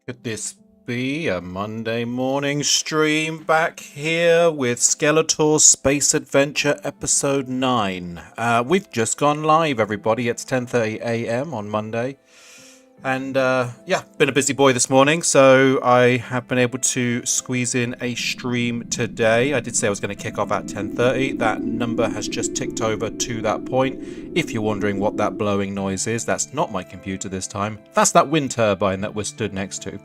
Could this be a Monday morning stream back here with Skeletor Space Adventure Episode 9? We've just gone live, everybody. It's 10:30 a.m. on Monday. And yeah, been a busy boy this morning, so I have been able to squeeze in a stream today. I did say I was going to kick off at 10:30. That number has just ticked over to that point. If you're wondering what that blowing noise is, that's not my computer this time. That's that wind turbine that we're stood next to.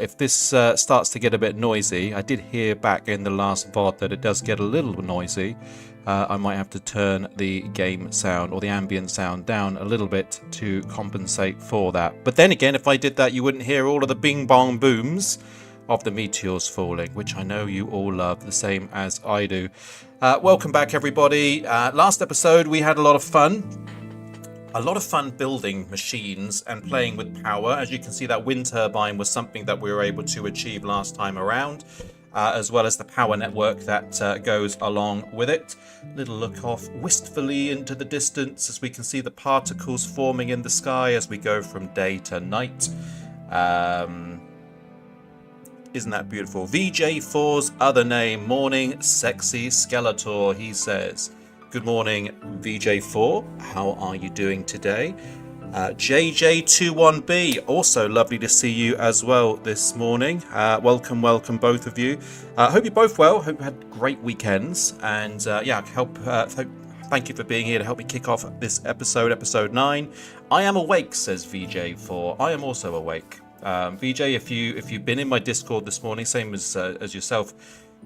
If this starts to get a bit noisy, I did hear back in the last VOD that it does get a little noisy. I might have to turn the game sound or the ambient sound down a little bit to compensate for that. But then again, if I did that, you wouldn't hear all of the bing bong booms of the meteors falling, which I know you all love the same as I do. Welcome back, everybody. Last episode, we had a lot of fun. A lot of fun building machines and playing with power. As you can see, that wind turbine was something that we were able to achieve last time around. As well as the power network that goes along with it. Little look off wistfully into the distance as we can see the particles forming in the sky as we go from day to night. Isn't that beautiful? VJ4's other name, morning sexy Skeletor, he says. Good morning, VJ4. How are you doing today? JJ21B, also lovely to see you as well this morning. Welcome both of you. Hope you're both well. Hope you had great weekends. And yeah, thank you for being here to help me kick off this episode 9. I am awake, says VJ4. I am also awake. VJ, if you've been in my Discord this morning, same as yourself,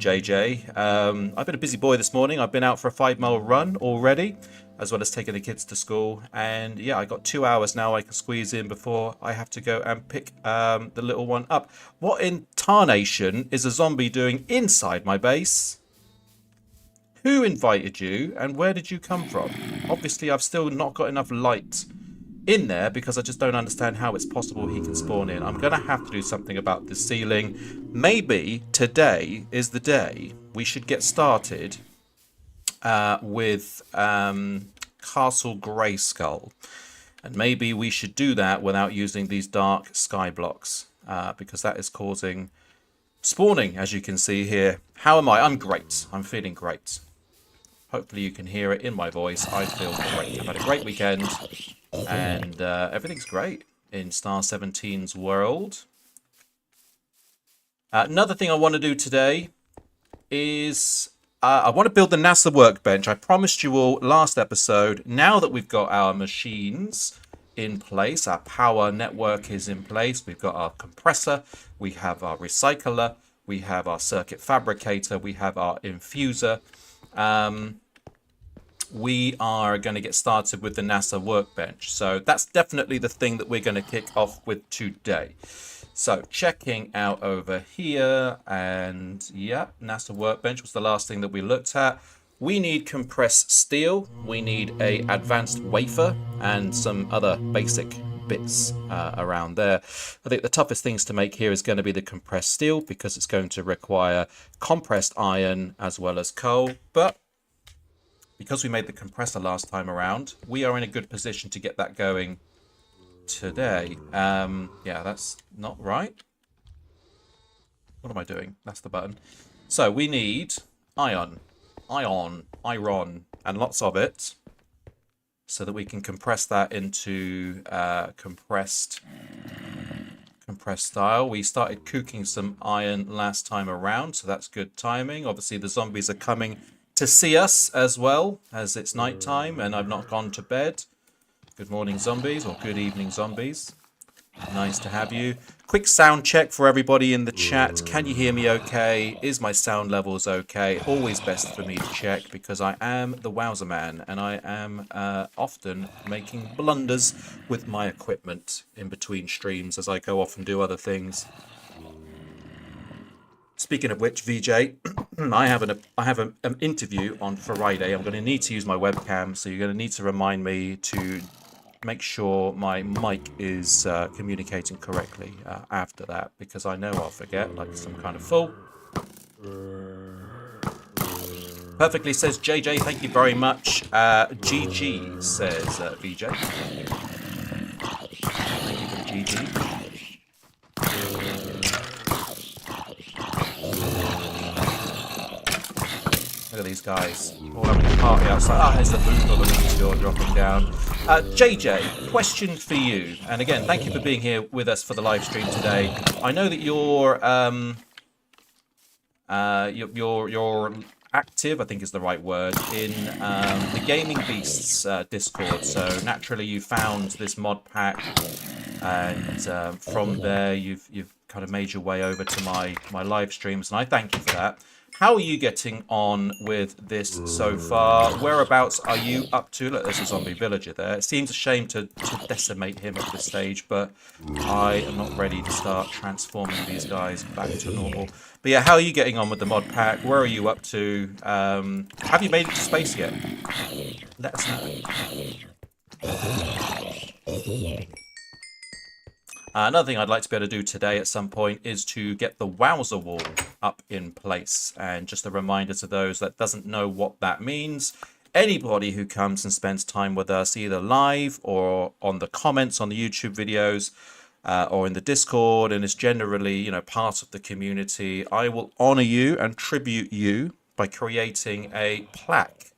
JJ. I've been a busy boy this morning. I've been out for a 5-mile run already, as well as taking the kids to school. And yeah, I got 2 hours now I can squeeze in before I have to go and pick the little one up. What in tarnation is a zombie doing inside my base? Who invited you and where did you come from? Obviously, I've still not got enough light in there because I just don't understand how it's possible he can spawn in. I'm going to have to do something about this ceiling. Maybe today is the day we should get started with Castle Greyskull. And maybe we should do that without using these dark sky blocks because that is causing spawning, as you can see here. How am I? I'm great. I'm feeling great. Hopefully you can hear it in my voice. I feel great. I've had a great weekend and everything's great in Star 17's world. Another thing I want to do today is I want to build the NASA Workbench. I promised you all last episode. Now that we've got our machines in place, our power network is in place, we've got our compressor, we have our recycler, we have our circuit fabricator, we have our infuser. We are going to get started with the NASA Workbench. So that's definitely the thing that we're going to kick off with today. So checking out over here, and yeah, NASA Workbench was the last thing that we looked at. We need compressed steel, we need a advanced wafer, and some other basic bits around there. I think the toughest things to make here is going to be the compressed steel because it's going to require compressed iron as well as coal. But because we made the compressor last time around, we are in a good position to get that going today. Yeah, that's not right. What am I doing? That's the button. So we need iron, and lots of it, so that we can compress that into compressed style. We started cooking some iron last time around, so that's good timing. Obviously, the zombies are coming to see us as well as it's night time and I've not gone to bed. Good morning, zombies, or good evening, zombies. Nice to have you. Quick sound check for everybody in the chat. Can you hear me okay? Is my sound levels okay? Always best for me to check because I am the Wowzer Man and I am often making blunders with my equipment in between streams as I go off and do other things. Speaking of which, VJ, I have an interview on Friday. I'm going to need to use my webcam, so you're going to need to remind me to make sure my mic is communicating correctly after that, because I know I'll forget, like some kind of fool. Perfectly, says JJ. Thank you very much. GG, says VJ. Thank you for the GG. Look at these guys. All having a party outside. Ah, there's the booth or the meteor dropping down. JJ, question for you. And again, thank you for being here with us for the live stream today. I know that you're active, I think is the right word, in the Gaming Beasts Discord. So naturally, you found this mod pack, and from there, you've kind of made your way over to my live streams, and I thank you for that. How are you getting on with this so far? Whereabouts are you up to? Look, there's a zombie villager there. It seems a shame to decimate him at this stage, but I am not ready to start transforming these guys back to normal. But yeah, how are you getting on with the mod pack? Where are you up to? Have you made it to space yet? Let us know. Another thing I'd like to be able to do today at some point is to get the Wowzer wall up in place. And just a reminder to those that doesn't know what that means, anybody who comes and spends time with us either live or on the comments on the YouTube videos or in the Discord and is generally, you know, part of the community, I will honor you and tribute you by creating a plaque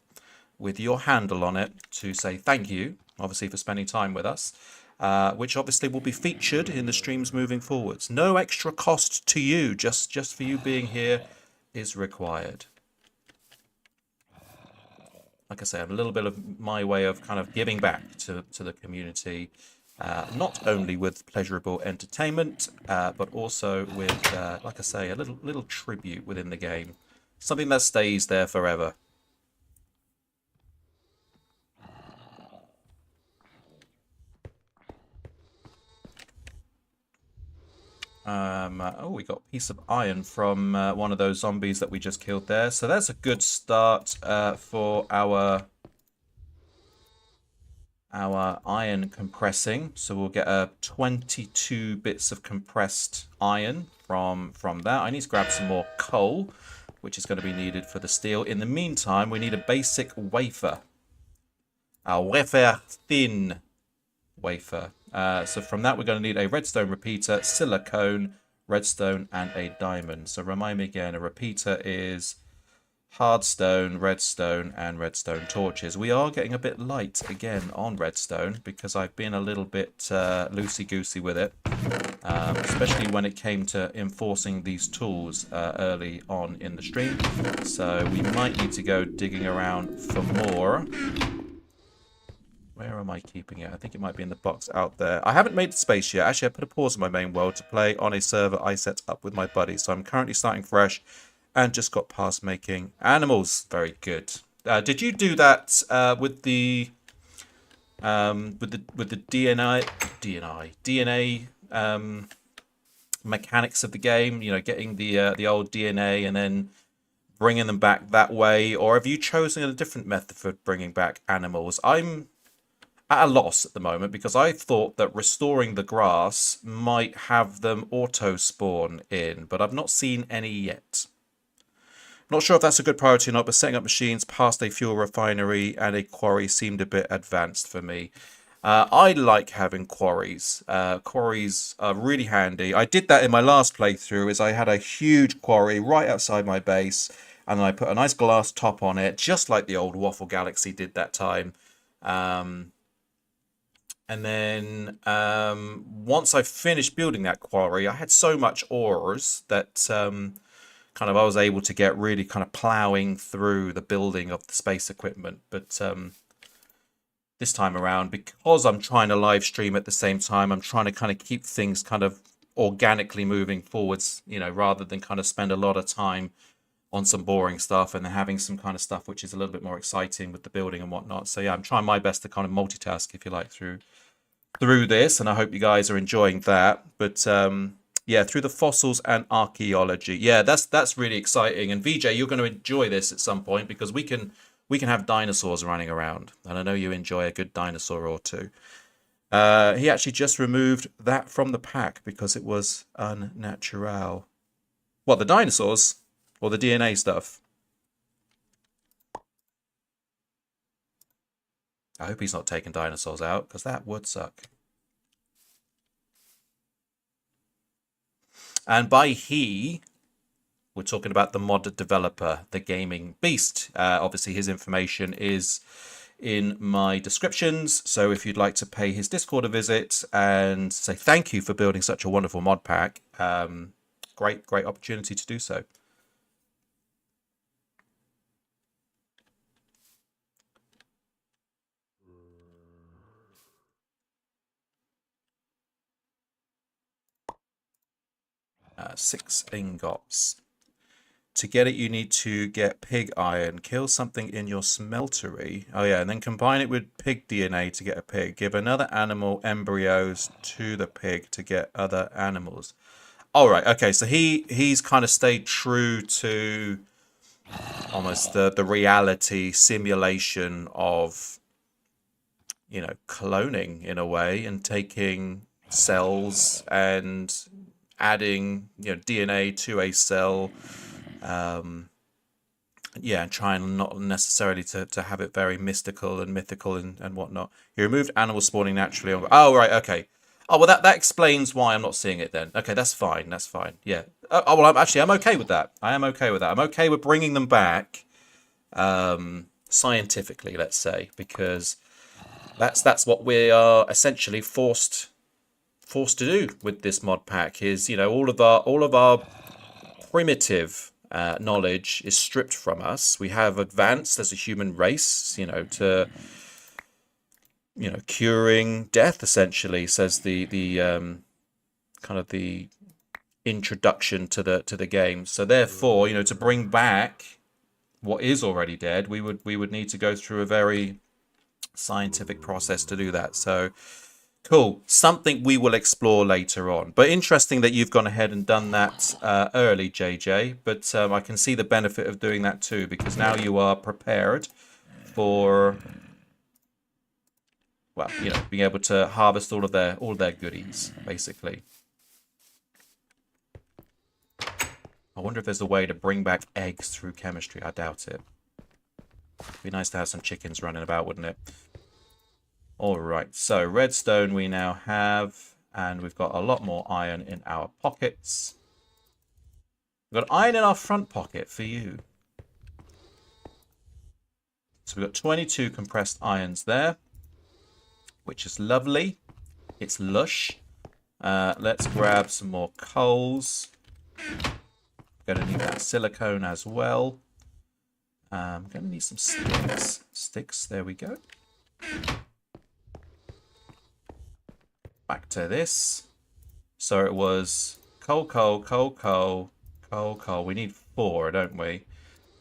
with your handle on it to say thank you, obviously, for spending time with us. Which obviously will be featured in the streams moving forwards. No extra cost to you, just for you being here is required. Like I say, I'm a little bit of my way of kind of giving back to the community, not only with pleasurable entertainment, but also with, like I say, a little tribute within the game. Something that stays there forever. Oh, we got a piece of iron from one of those zombies that we just killed there. So that's a good start for our iron compressing. So we'll get 22 bits of compressed iron from that. I need to grab some more coal, which is going to be needed for the steel. In the meantime, we need a basic wafer. A wafer thin wafer. So from that, we're going to need a redstone repeater, silicone, redstone, and a diamond. So remind me again, a repeater is hardstone, redstone, and redstone torches. We are getting a bit light again on redstone because I've been a little bit loosey-goosey with it, especially when it came to enforcing these tools early on in the stream. So we might need to go digging around for more. Where am I keeping it? I think it might be in the box out there. I haven't made the space yet. Actually, I put a pause on my main world to play on a server I set up with my buddy. So I'm currently starting fresh and just got past making animals. Very good. Did you do that with the DNA mechanics of the game? You know, getting the old DNA and then bringing them back that way, or have you chosen a different method for bringing back animals? I'm at a loss at the moment because I thought that restoring the grass might have them auto spawn in, but I've not seen any yet. Not sure if that's a good priority or not, but setting up machines past a fuel refinery and a quarry seemed a bit advanced for me. I like having quarries. Quarries are really handy. I did that in my last playthrough, as I had a huge quarry right outside my base, and then I put a nice glass top on it, just like the old Waffle Galaxy did that time. And then once I finished building that quarry, I had so much ores that kind of I was able to get really kind of plowing through the building of the space equipment. But this time around, because I'm trying to live stream at the same time, I'm trying to kind of keep things kind of organically moving forwards, you know, rather than kind of spend a lot of time on some boring stuff and then having some kind of stuff which is a little bit more exciting with the building and whatnot. So yeah, I'm trying my best to kind of multitask, if you like, through this, and I hope you guys are enjoying that. But yeah, through the fossils and archaeology, yeah, that's really exciting. And VJ, you're going to enjoy this at some point because we can have dinosaurs running around, and I know you enjoy a good dinosaur or two. He actually just removed that from the pack because it was unnatural. What, the dinosaurs or the DNA stuff? I hope he's not taking dinosaurs out, because that would suck. And by he, We're talking about the mod developer, the Gaming Beast. Obviously, his information is in my descriptions, so if you'd like to pay his Discord a visit and say thank you for building such a wonderful mod pack, great opportunity to do so. 6 ingots. To get it, you need to get pig iron, kill something in your smeltery. Oh yeah, and then combine it with pig DNA to get a pig. Give another animal embryos to the pig to get other animals. All right, okay, so he's kind of stayed true to almost the reality simulation of, you know, cloning in a way, and taking cells and adding, you know, DNA to a cell. Yeah, and trying not necessarily to have it very mystical and mythical and whatnot. You removed animal spawning naturally. Oh, right, okay. Oh, well, that explains why I'm not seeing it then. Okay, that's fine, that's fine. Yeah. Oh, well, I'm okay with that. I am okay with that. I'm okay with bringing them back scientifically, let's say, because that's what we are essentially forced to do with this mod pack. Is, you know, all of our primitive knowledge is stripped from us. We have advanced as a human race, you know, to, you know, curing death essentially, says the kind of the introduction to the game. So therefore, you know, to bring back what is already dead, we would need to go through a very scientific process to do that. So cool. Something we will explore later on. But interesting that you've gone ahead and done that early, JJ. But I can see the benefit of doing that too, because now you are prepared for, well, you know, being able to harvest all of their goodies, basically. I wonder if there's a way to bring back eggs through chemistry. I doubt it. It'd be nice to have some chickens running about, wouldn't it? Alright, so redstone we now have, and we've got a lot more iron in our pockets. We've got iron in our front pocket for you. So we've got 22 compressed irons there, which is lovely. It's lush. Let's grab some more coals. Going to need that silicone as well. I'm going to need some sticks. Sticks, there we go. Back to this. So it was coal, coal, coal, coal, coal, coal. We need 4, don't we?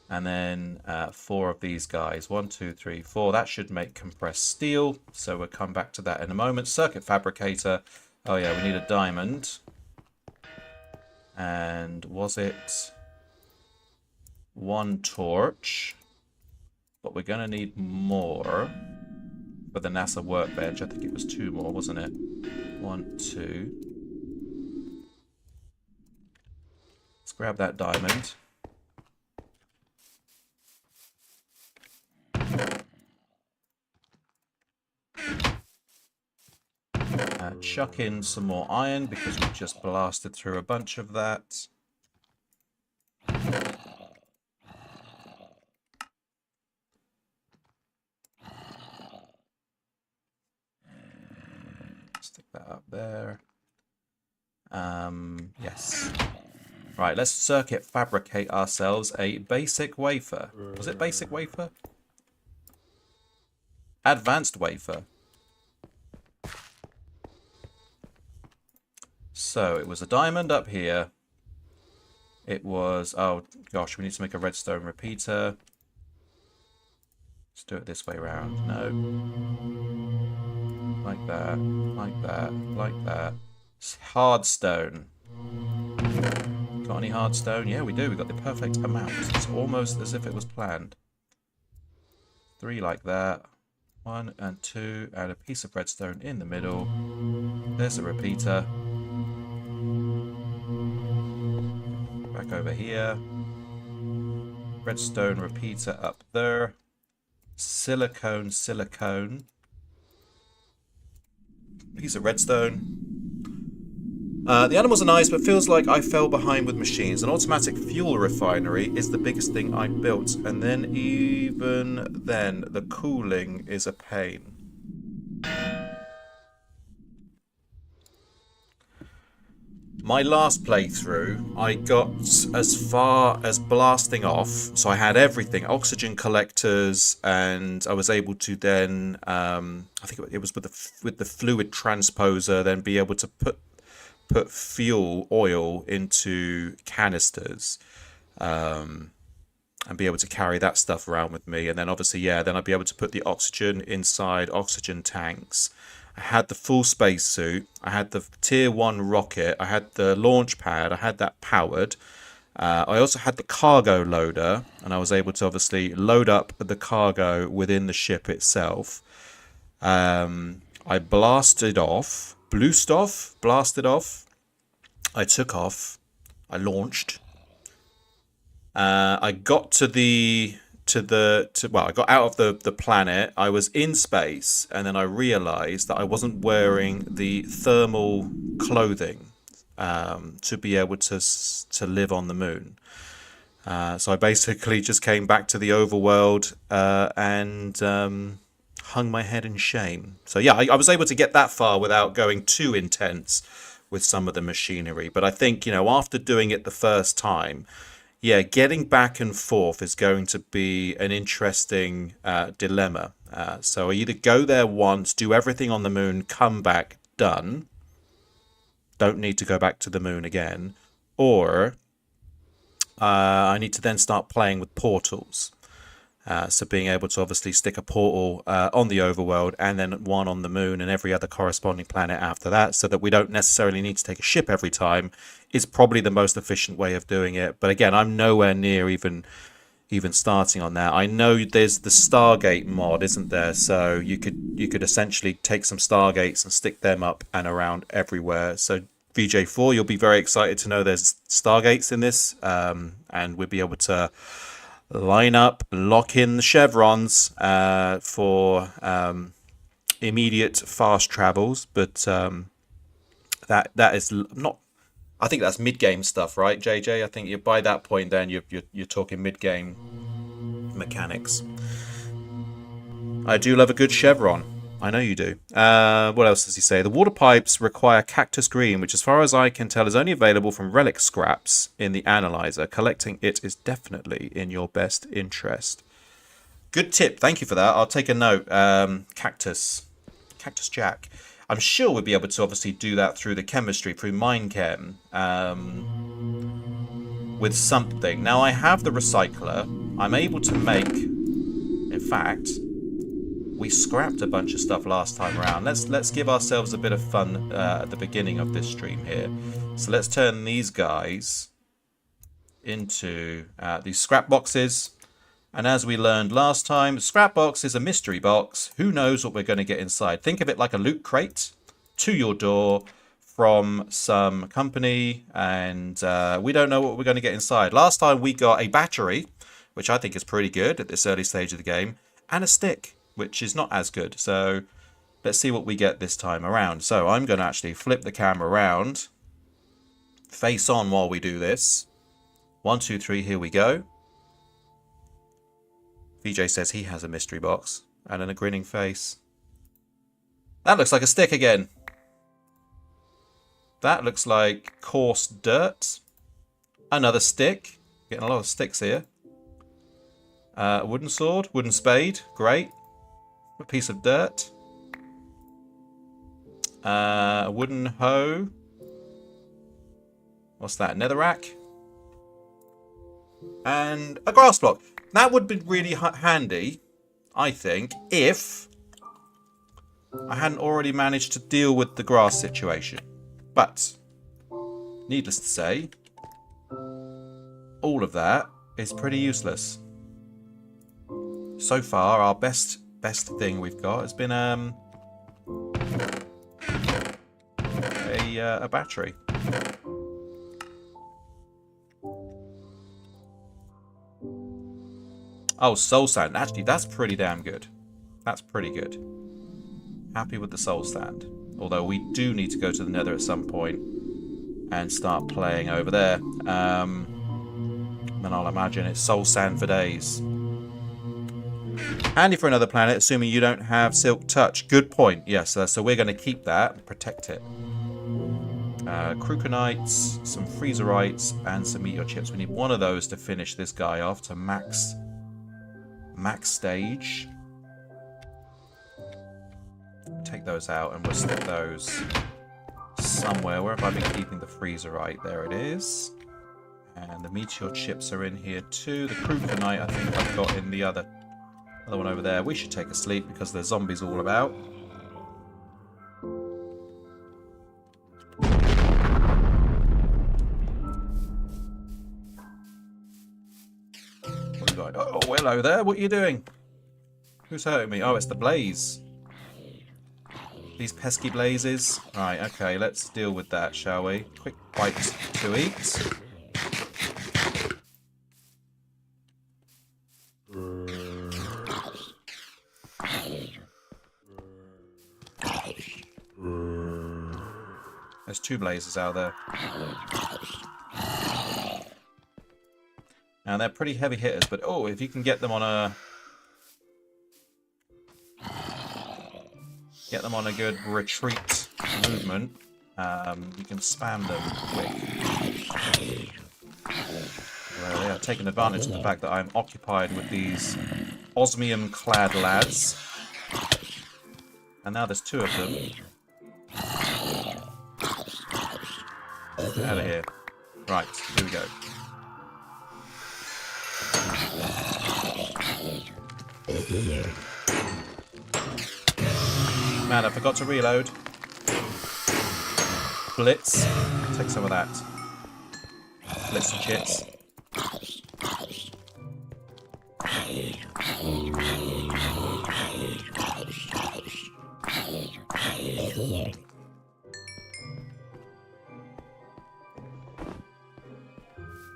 And then 4 of these guys. 1, 2, 3, 4. That should make compressed steel. So we'll come back to that in a moment. Circuit fabricator. Oh yeah, we need a diamond. And was it 1 torch? But we're going to need more for the NASA Workbench. I think it was 2 more, wasn't it? 1, 2. Let's grab that diamond. Chuck in some more iron because we've just blasted through a bunch of that. Stick that up there. Yes. Right, let's circuit fabricate ourselves a basic wafer. Was it basic wafer? Advanced wafer. So it was a diamond up here. It was, oh gosh, we need to make a redstone repeater. Let's do it this way around. No. Like that, like that, like that. Hard stone. Got any hard stone? Yeah, we do. We got the perfect amount. It's almost as if it was planned. 3 like that. 1 and 2, and a piece of redstone in the middle. There's a repeater. Back over here. Redstone repeater up there. Silicone, silicone. Piece of redstone. The animals are nice, but feels like I fell behind with machines. An automatic fuel refinery is the biggest thing I built, and then even then, the cooling is a pain. My last playthrough, I got as far as blasting off, so I had everything, oxygen collectors, and I was able to then, I think it was with the fluid transposer, then be able to put fuel oil into canisters, and be able to carry that stuff around with me. And then obviously, yeah, then I'd be able to put the oxygen inside oxygen tanks. I had the full spacesuit. I had the tier 1 rocket. I had the launch pad. I had that powered. I also had the cargo loader, and I was able to obviously load up the cargo within the ship itself. I blasted off, blasted off. I took off. I launched. I got I got out of the planet. I was in space, and then I realized that I wasn't wearing the thermal clothing to be able to live on the moon. So I basically just came back to the overworld and hung my head in shame. So yeah, I was able to get that far without going too intense with some of the machinery. But I think, after doing it the first time, yeah, getting back and forth is going to be an interesting dilemma. So I either go there once, do everything on the moon, come back, done. Don't need to go back to the moon again. Or I need to then start playing with portals. So being able to obviously stick a portal on the overworld and then one on the moon and every other corresponding planet after that, so that we don't necessarily need to take a ship every time, is probably the most efficient way of doing it. But again, I'm nowhere near even starting on that. I know there's the Stargate mod, isn't there? So you could essentially take some Stargates and stick them up and around everywhere. So VJ4, you'll be very excited to know there's Stargates in this, and we'll be able to line up, lock in the chevrons for immediate fast travels. But that is not. I think that's mid-game stuff, right, JJ? I think by that point, then you're talking mid-game mechanics. I do love a good chevron. I know you do. What else does he say? The water pipes require cactus green, which as far as I can tell is only available from relic scraps in the analyzer. Collecting it is definitely in your best interest. Good tip. Thank you for that. I'll take a note. Cactus Jack. I'm sure we'll be able to obviously do that through the chemistry, through Mindchem, with something. Now I have the recycler. I'm able to make, in fact, we scrapped a bunch of stuff last time around. Let's give ourselves a bit of fun at the beginning of this stream here. So let's turn these guys into these scrap boxes. And as we learned last time, scrap box is a mystery box. Who knows what we're going to get inside? Think of it like a loot crate to your door from some company, and we don't know what we're going to get inside. Last time we got a battery, which I think is pretty good at this early stage of the game, and a stick, which is not as good. So let's see what we get this time around. So I'm going to actually flip the camera around, face on while we do this. 1, 2, 3, here we go. VJ says he has a mystery box and then a grinning face. That looks like a stick again. That looks like coarse dirt. Another stick. Getting a lot of sticks here. Wooden sword, wooden spade, great. A piece of dirt. A wooden hoe. What's that? Netherrack. And a grass block. That would be really handy, I think, if I hadn't already managed to deal with the grass situation. But, needless to say, all of that is pretty useless. So far, our best thing we've got has been a battery. Oh, soul sand. Actually, that's pretty damn good. That's pretty good. Happy with the soul sand. Although we do need to go to the nether at some point. and start playing over there. Then I'll imagine it's soul sand for days. Handy for another planet, assuming you don't have silk touch. Good point. Yes, so we're going to keep that and protect it. Crukonites, some freezerites, and some meteor chips. We need one of those to finish this guy off to max stage. Take those out and we'll stick those somewhere. Where have I been keeping the freezerite? There it is. And the meteor chips are in here too. The cruconite I think I've got in the other one over there. We should take a sleep because there's zombies all about. What you got? Oh, hello there. What are you doing? Who's hurting me? Oh, it's the blaze. These pesky blazes. Right, okay, let's deal with that, shall we? Quick bite to eat. There's two blazes out there. Now they're pretty heavy hitters, but oh, if you can get them on a good retreat movement, you can spam them quick. Well, they are taking advantage of the fact that I'm occupied with these osmium-clad lads. And now there's two of them. Get out of here. Right, here we go. Man, I forgot to reload. Blitz. Take some of that. Blitz and chits.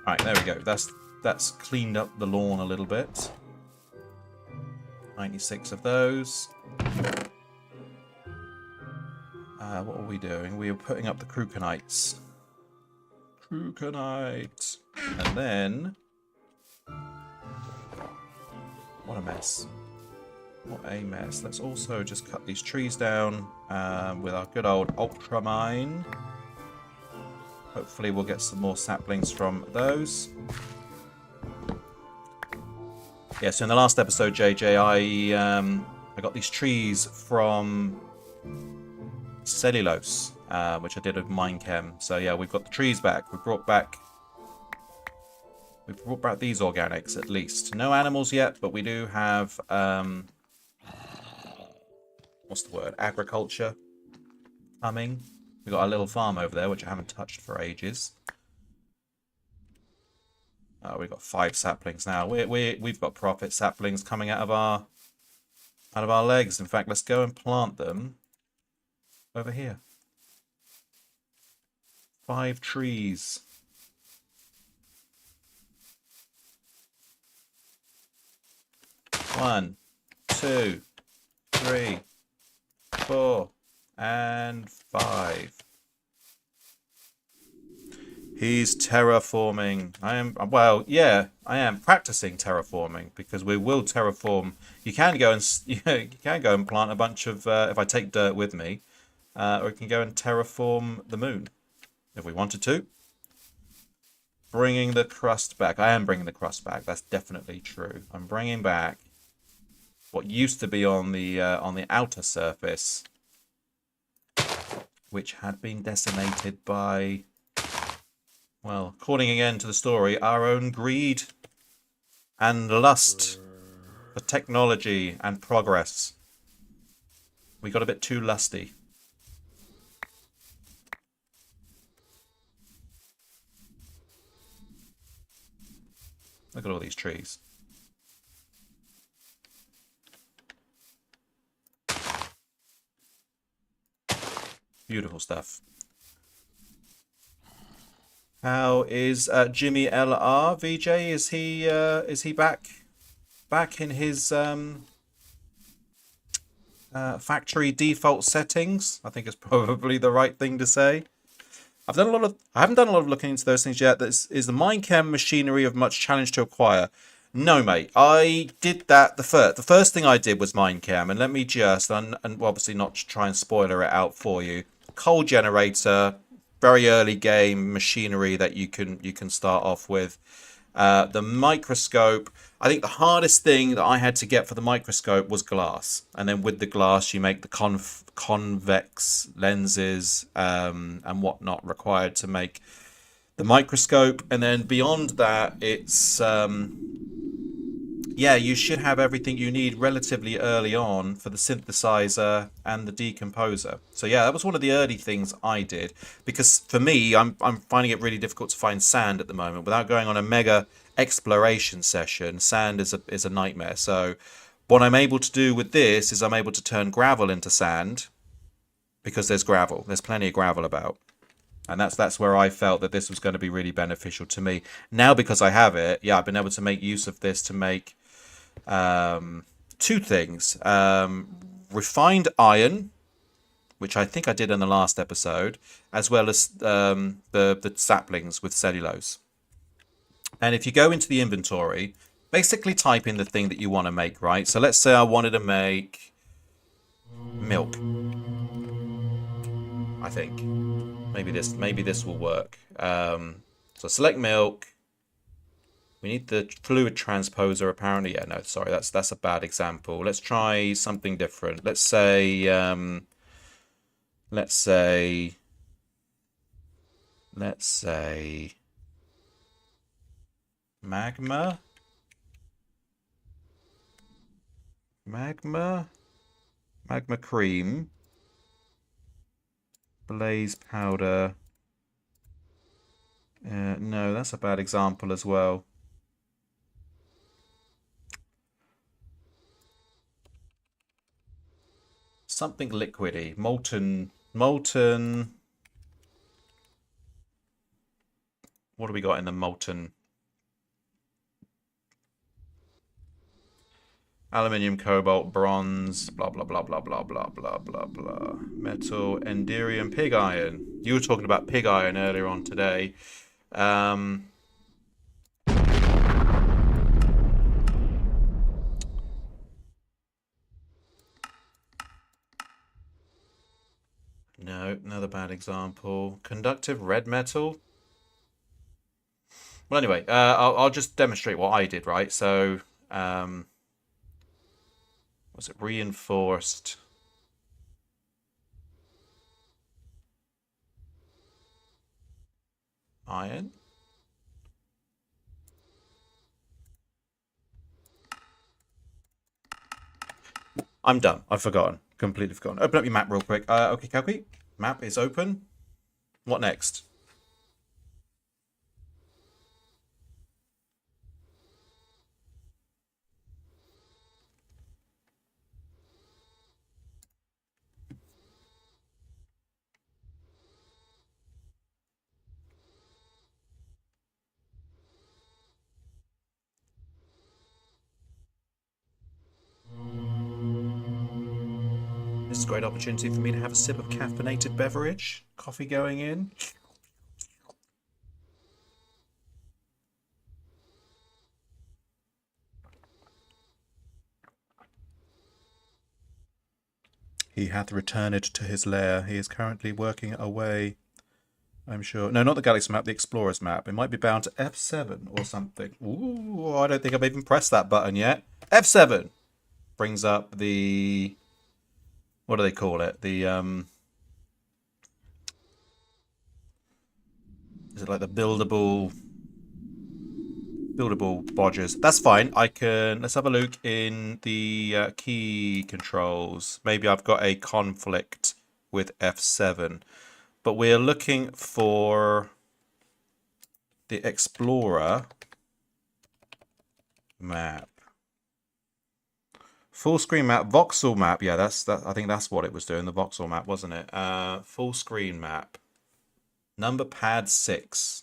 Right, there we go. That's cleaned up the lawn a little bit. 96 of those. What are we doing? We are putting up the crukonites. Cruconite. And then... What a mess. What a mess. Let's also just cut these trees down with our good old ultramine. Hopefully we'll get some more saplings from those. Yeah, so in the last episode, JJ, I got these trees from cellulose, which I did with Minechem. So yeah, we've got the trees back. We've brought back these organics at least. No animals yet, but we do have what's the word? Agriculture coming. We've got our little farm over there, which I haven't touched for ages. We've got 5 saplings now. We've got profit saplings coming out of our legs. In fact, let's go and plant them over here. 5 trees. One, 2, 3, 4, and 5. He's terraforming. I am practicing terraforming because we will terraform. You can go and plant a bunch of if I take dirt with me, or you can go and terraform the moon if we wanted to. Bringing the crust back. I am bringing the crust back. That's definitely true. I'm bringing back what used to be on the outer surface, which had been decimated by, well, according again to the story, our own greed and lust for technology and progress. We got a bit too lusty. Look at all these trees. Beautiful stuff. How is Jimmy LR VJ? Is he back in his factory default settings? I think it's probably the right thing to say. I haven't done a lot of looking into those things yet. Is the Minecam machinery of much challenge to acquire? No, mate. I did that the first thing I did was Minecam, and let me just and obviously not try and spoiler it out for you. Coal generator, very early game machinery that you can start off with. The microscope. I think the hardest thing that I had to get for the microscope was glass, and then with the glass you make the convex lenses and whatnot required to make the microscope, and then beyond that it's yeah, you should have everything you need relatively early on for the synthesizer and the decomposer. So yeah, that was one of the early things I did, because for me, I'm finding it really difficult to find sand at the moment. Without going on a mega exploration session, sand is a nightmare. So what I'm able to do with this is I'm able to turn gravel into sand, because there's gravel. There's plenty of gravel about. And that's where I felt that this was going to be really beneficial to me. Now, because I have it, yeah, I've been able to make use of this to make two things. Refined iron, which I think I did in the last episode, as well as the saplings with cellulose. And if you go into the inventory, basically type in the thing that you want to make, right? So let's say I wanted to make milk. I think maybe this will work. So select milk. We need the fluid transposer apparently. Yeah, no, sorry, that's a bad example. Let's try something different. Let's say magma. Magma cream. Blaze powder. No, that's a bad example as well. Something liquidy. Molten. What do we got in the molten? Aluminium, cobalt, bronze, blah, blah, blah, blah, blah, blah, blah, blah, blah. Metal, enderium, pig iron. You were talking about pig iron earlier on today. No, another bad example. Conductive red metal. Well, anyway, I'll just demonstrate what I did, right? So, was it reinforced? Iron? I'm done. I've forgotten. Completely forgotten. Open up your map real quick. Okay, Kalki. Map is open. What next? This is a great opportunity for me to have a sip of caffeinated beverage. Coffee going in. He hath returned to his lair. He is currently working away, I'm sure. No, not the Galaxy map, the Explorer's map. It might be bound to F7 or something. Ooh, I don't think I've even pressed that button yet. F7 brings up the... What do they call it? The, Is it like the buildable bodges? That's fine. I can... Let's have a look in the key controls. Maybe I've got a conflict with F7. But we're looking for the Explorer map. Full screen map, voxel map. Yeah, that. I think that's what it was doing. The voxel map, wasn't it? Full screen map. Number pad 6.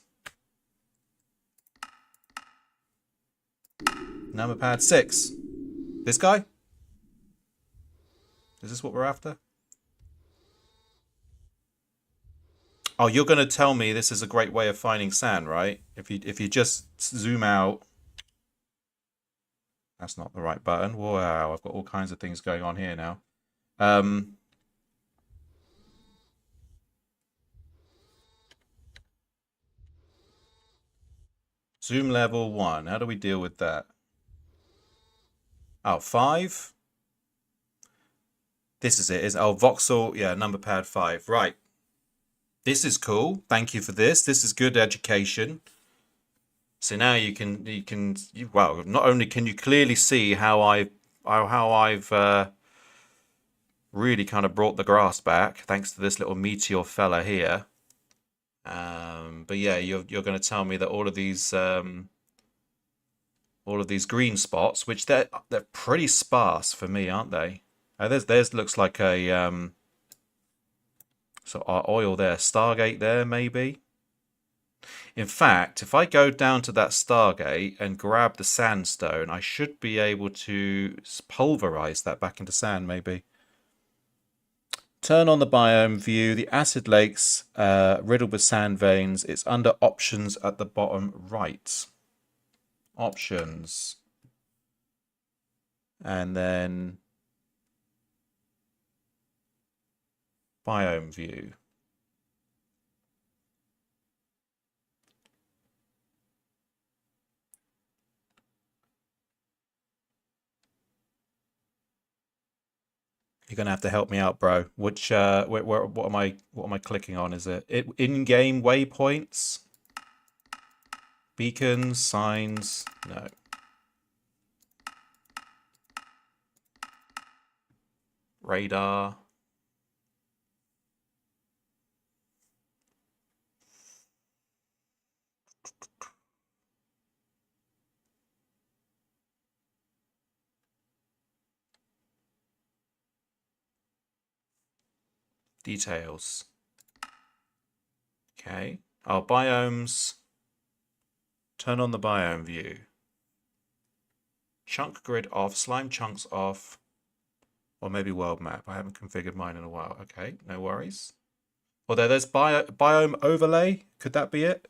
Number pad 6. This guy? Is this what we're after? Oh, you're going to tell me this is a great way of finding sand, right? If you just zoom out, that's not the right button. Wow, I've got all kinds of things going on here now. Um, Zoom level 1. How do we deal with that? Oh, 5. This is it. Is oh voxel? Yeah, number pad 5. Right. This is cool. Thank you for this. This is good education. So now well, not only can you clearly see how I've really kind of brought the grass back thanks to this little meteor fella here. But yeah, you're going to tell me that all of these green spots, which they're pretty sparse for me, aren't they? There's looks like a so our oil there, Stargate there maybe. In fact, if I go down to that Stargate and grab the sandstone, I should be able to pulverize that back into sand maybe. Turn on the biome view. The acid lakes riddled with sand veins. It's under options at the bottom right. Options. And then biome view. You're gonna have to help me out, bro. Which what am I clicking on? Is it in-game waypoints? Beacons, signs? No. Radar. Details. Okay. Oh, biomes. Turn on the biome view. Chunk grid off, slime chunks off, or maybe world map. I haven't configured mine in a while. Okay, no worries. Well, there's biome overlay. Could that be it?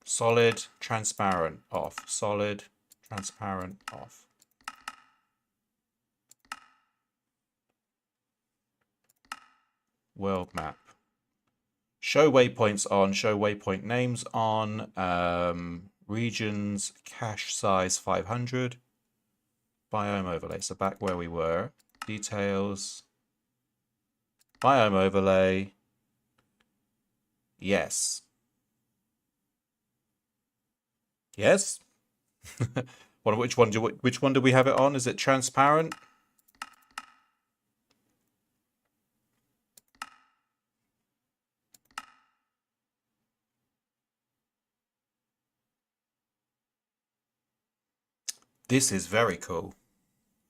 Solid, transparent off. Solid, transparent off. World map. Show waypoints on, show waypoint names on. Regions, cache size 500. Biome overlay, so back where we were. Details. Biome overlay. Yes. Yes? Which one do we have it on? Is it transparent? This is very cool.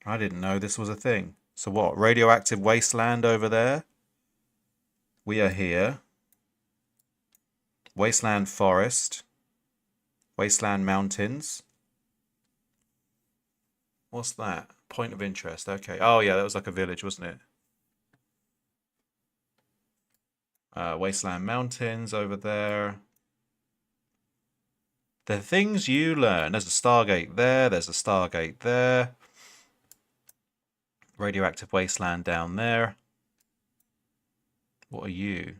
I didn't know this was a thing. So what? Radioactive wasteland over there. We are here. Wasteland forest. Wasteland mountains. What's that? Point of interest. Okay. Oh yeah, that was like a village, wasn't it? Wasteland mountains over there. The things you learn. There's a Stargate there. There's a Stargate there. Radioactive wasteland down there. What are you?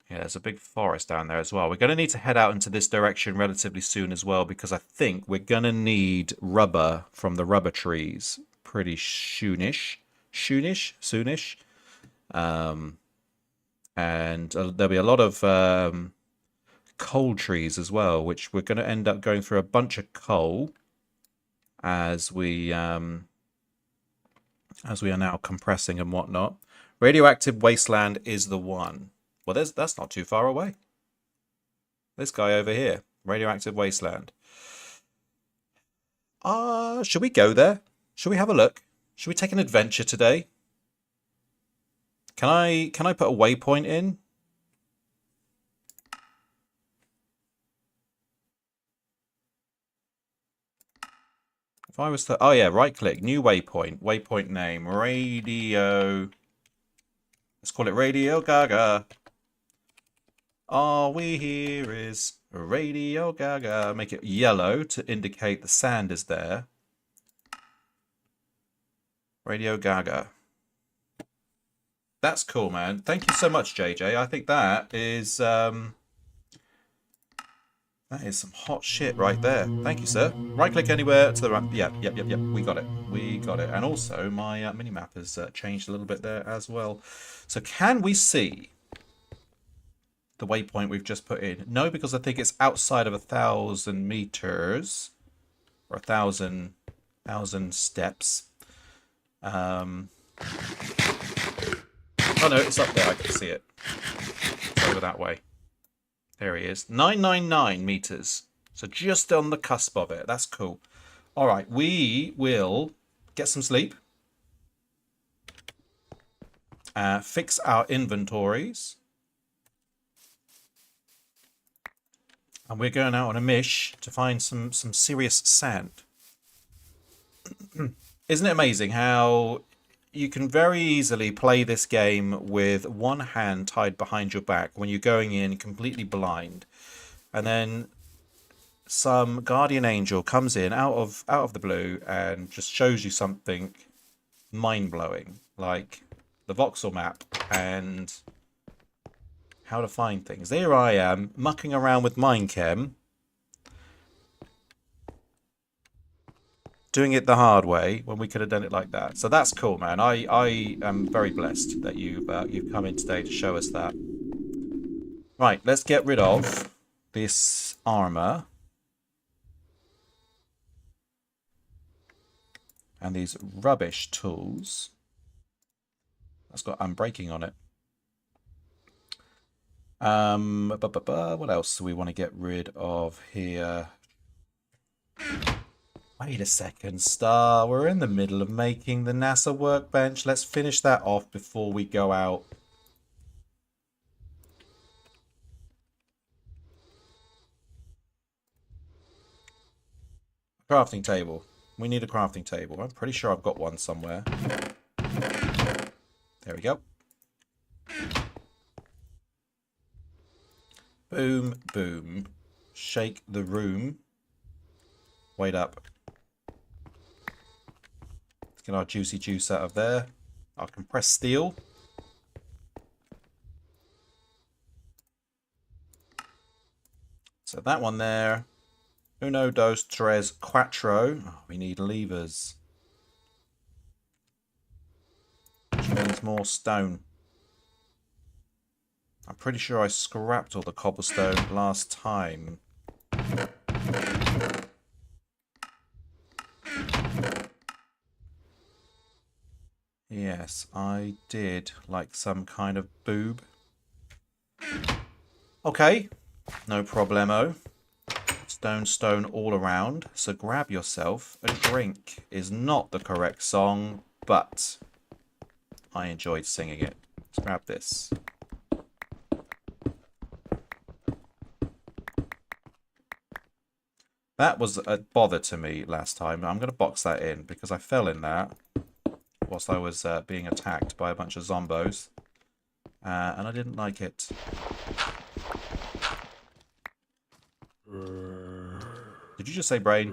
Yeah, there's a big forest down there as well. We're going to need to head out into this direction relatively soon as well, because I think we're going to need rubber from the rubber trees pretty soonish. Soonish. And there'll be a lot of coal trees as well, which we're going to end up going through a bunch of coal as we are now compressing and whatnot. Radioactive wasteland is the one. Well, that's not too far away. This guy over here, radioactive wasteland. Should we go there? Should we have a look? Should we take an adventure today? Can I put a waypoint in? If I was to... Oh, yeah, right-click. New waypoint. Waypoint name. Radio... Let's call it Radio Gaga. All we hear is Radio Gaga. Make it yellow to indicate the sand is there. Radio Gaga. That's cool, man. Thank you so much, JJ. I think that is some hot shit right there. Thank you, sir. Right-click anywhere to the right. Yep. We got it. We got it. And also, my mini-map has changed a little bit there as well. So can we see the waypoint we've just put in? No, because I think it's outside of 1,000 meters or 1,000 steps. Oh no, it's up there. I can see it. It's over that way. There he is. 999 meters. So just on the cusp of it. That's cool. All right, we will get some sleep. Fix our inventories. And we're going out on a mish to find some serious sand. Isn't it amazing how you can very easily play this game with one hand tied behind your back when you're going in completely blind, and then some guardian angel comes in out of the blue and just shows you something mind-blowing, like the voxel map and how to find things. There I am mucking around with Minechem, doing it the hard way when we could have done it like that. So that's cool, man. I am very blessed that you've come in today to show us that. Right, let's get rid of this armor and these rubbish tools. That's got unbreaking on it. What else do we want to get rid of here? Wait a second, Star. We're in the middle of making the NASA workbench. Let's finish that off before we go out. Crafting table. We need a crafting table. I'm pretty sure I've got one somewhere. There we go. Boom, boom. Shake the room. Wait up. Let's get our juicy juice out of there. Our compressed steel. So that one there. Uno, dos, tres, cuatro. Oh, we need levers. Which means more stone. I'm pretty sure I scrapped all the cobblestone last time. Yes, I did, like some kind of boob. Okay, no problemo. Stone all around. So grab yourself a drink is not the correct song, but I enjoyed singing it. Let's grab this. That was a bother to me last time. I'm going to box that in because I fell in that whilst I was being attacked by a bunch of zombos. And I didn't like it. Did you just say brain?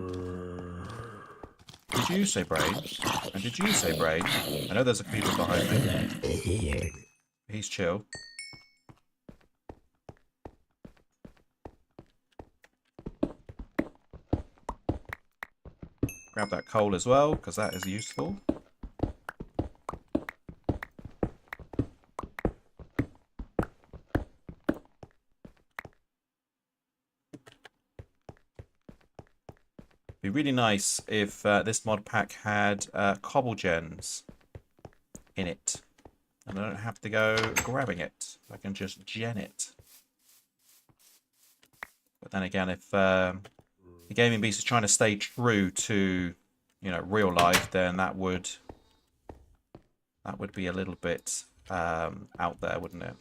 Did you say brain? And did you say brain? I know there's a people behind me. He's chill. Grab that coal as well, because that is useful. Be really nice if this mod pack had cobble gens in it. And I don't have to go grabbing it. I can just gen it. But then again, if the Gaming Beast is trying to stay true to, you know, real life, then that would be a little bit out there, wouldn't it?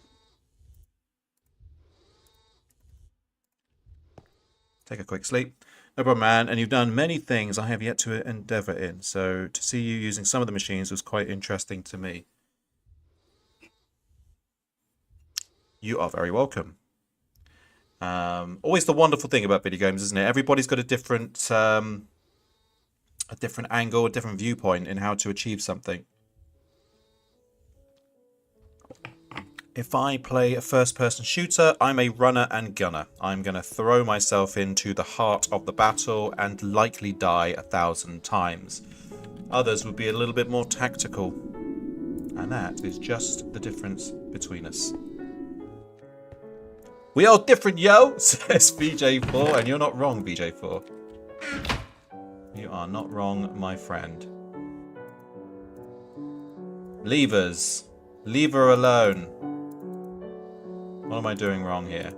Take a quick sleep. No problem, man. And you've done many things I have yet to endeavour in. So to see you using some of the machines was quite interesting to me. You are very welcome. Always the wonderful thing about video games, isn't it? Everybody's got a different angle, a different viewpoint in how to achieve something. If I play a first-person shooter, I'm a runner and gunner. I'm going to throw myself into the heart of the battle and likely die 1,000 times. Others would be a little bit more tactical. And that is just the difference between us. We are different, yo, says BJ4, and you're not wrong, BJ4. You are not wrong, my friend. Levers. Leave her alone. What am I doing wrong here?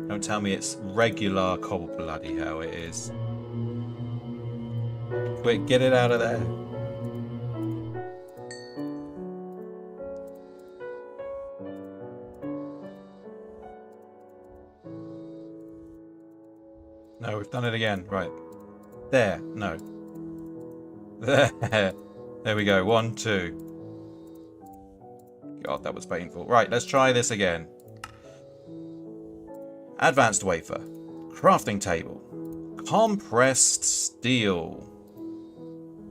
Don't tell me it's regular cobble, bloody hell it is. Quick, get it out of there. No, we've done it again. Right. There. No. There. There we go. 1, 2. God, that was painful. Right, let's try this again. Advanced wafer. Crafting table. Compressed steel.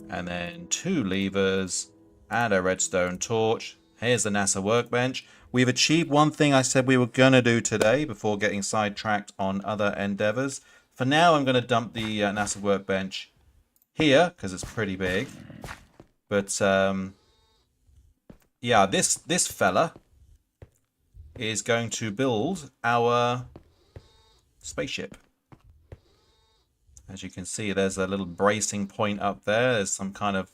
And then 2 levers and a redstone torch. Here's the NASA workbench. We've achieved one thing I said we were going to do today before getting sidetracked on other endeavors. For now, I'm going to dump the NASA workbench here because it's pretty big. But yeah, this fella is going to build our spaceship. As you can see, there's a little bracing point up there. There's some kind of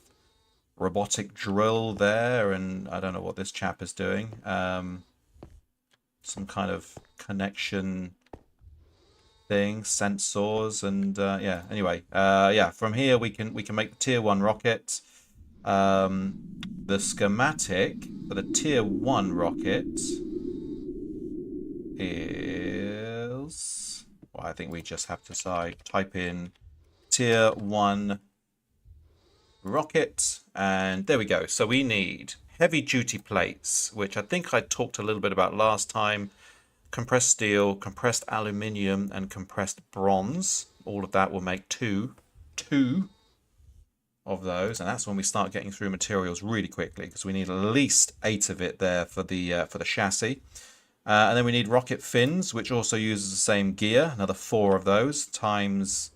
robotic drill there, and I don't know what this chap is doing. Some kind of connection thing, sensors, and yeah. Anyway, yeah. From here we can make the tier 1 rocket. The schematic for the tier 1 rocket is, well, I think we just have to type in tier 1 rocket, and there we go. So we need heavy duty plates, which I think I talked a little bit about last time. Compressed steel, compressed aluminium, and compressed bronze. All of that will make two of those, and that's when we start getting through materials really quickly, because we need at least 8 of it there for the chassis. And then we need rocket fins, which also uses the same gear. Another 4 of those times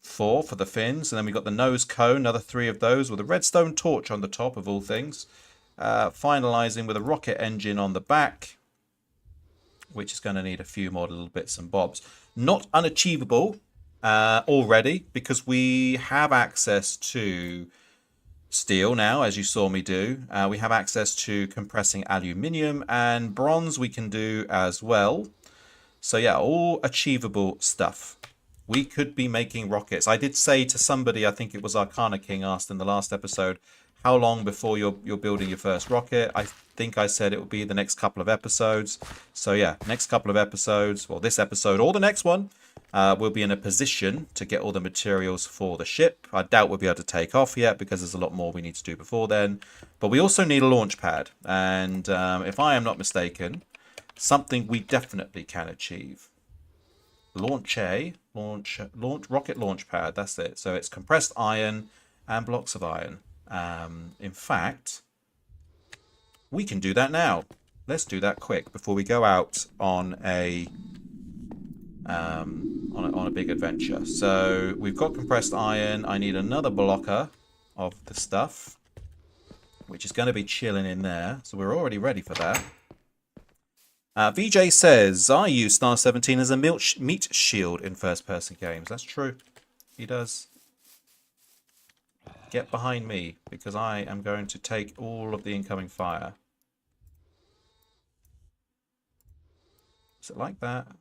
4 for the fins. And then we've got the nose cone, another 3 of those with a redstone torch on the top of all things. Finalizing with a rocket engine on the back, which is going to need a few more little bits and bobs. Not unachievable already, because we have access to steel now, as you saw me do. We have access to compressing aluminium, and bronze we can do as well. So yeah, all achievable stuff. We could be making rockets. I did say to somebody, I think it was Arcana King, asked in the last episode, how long before you're building your first rocket? I think I said it would be the next couple of episodes. So yeah, next couple of episodes, well, this episode or the next one, we'll be in a position to get all the materials for the ship. I doubt we'll be able to take off yet, because there's a lot more we need to do before then. But we also need a launch pad. And if I am not mistaken, something we definitely can achieve. Rocket launch pad, that's it. So it's compressed iron and blocks of iron. In fact, we can do that now. Let's do that quick before we go out on a big adventure. So we've got compressed iron. I need another blocker of the stuff, which is going to be chilling in there. So we're already ready for that. VJ says, I use Star 17 as a meat shield in first-person games. That's true. He does. Get behind me, because I am going to take all of the incoming fire. Is it like that? Or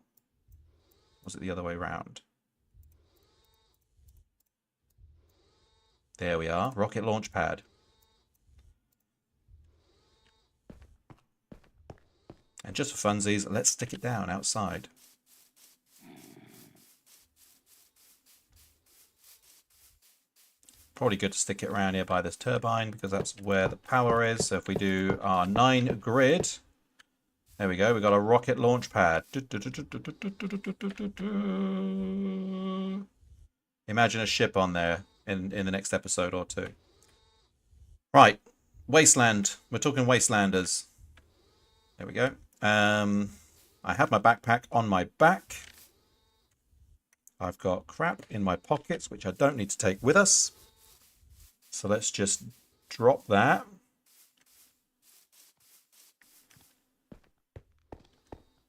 was it the other way around? There we are. Rocket launch pad. And just for funsies, let's stick it down outside. Probably good to stick it around here by this turbine because that's where the power is. So if we do our 9 grid, there we go. We got a rocket launch pad. Imagine a ship on there in the next episode or two. Right, wasteland. We're talking wastelanders. There we go. I have my backpack on my back. I've got crap in my pockets, which I don't need to take with us. So let's just drop that.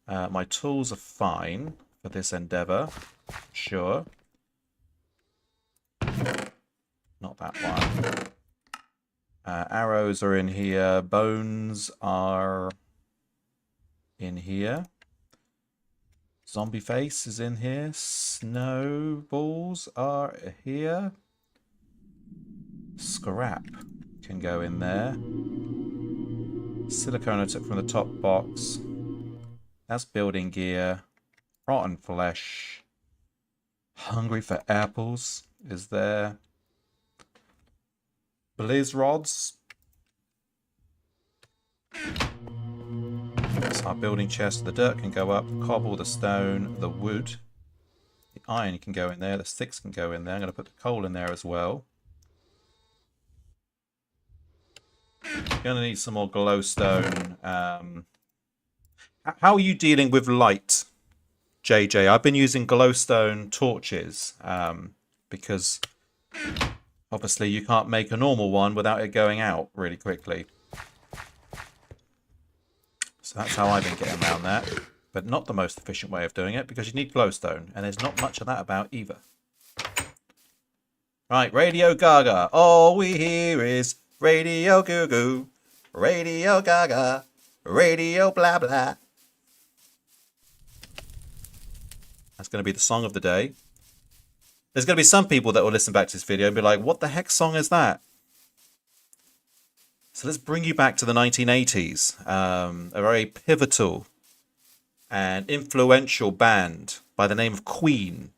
My tools are fine for this endeavor. Sure. Not that one. Arrows are in here. Bones are in here. Zombie face is in here. Snowballs are here. Scrap can go in there. Silicone I took from the top box. That's building gear. Rotten flesh. Hungry for apples is there. Blizz rods. That's our building chest. The dirt can go up. The cobble, the stone, the wood. The iron can go in there. The sticks can go in there. I'm going to put the coal in there as well. Going to need some more glowstone. How are you dealing with light, JJ? I've been using glowstone torches because obviously you can't make a normal one without it going out really quickly. So that's how I've been getting around that. But not the most efficient way of doing it because you need glowstone. And there's not much of that about either. Right, Radio Gaga. All we hear is Radio Goo Goo. Radio Gaga. Radio blah blah. That's going to be the song of the day. There's going to be some people that will listen back to this video and be like, what the heck song is that? So let's bring you back to the 1980s. A very pivotal and influential band by the name of Queen,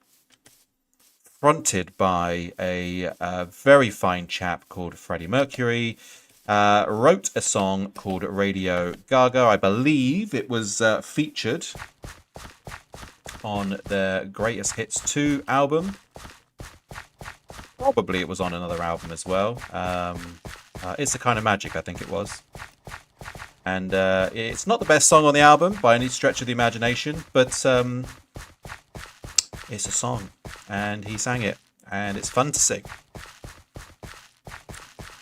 fronted by a very fine chap called Freddie Mercury, wrote a song called Radio Gaga. I believe it was featured on their Greatest Hits 2 album. Probably it was on another album as well. It's the Kind of Magic, I think it was. And it's not the best song on the album by any stretch of the imagination, but it's a song, and he sang it, and it's fun to sing.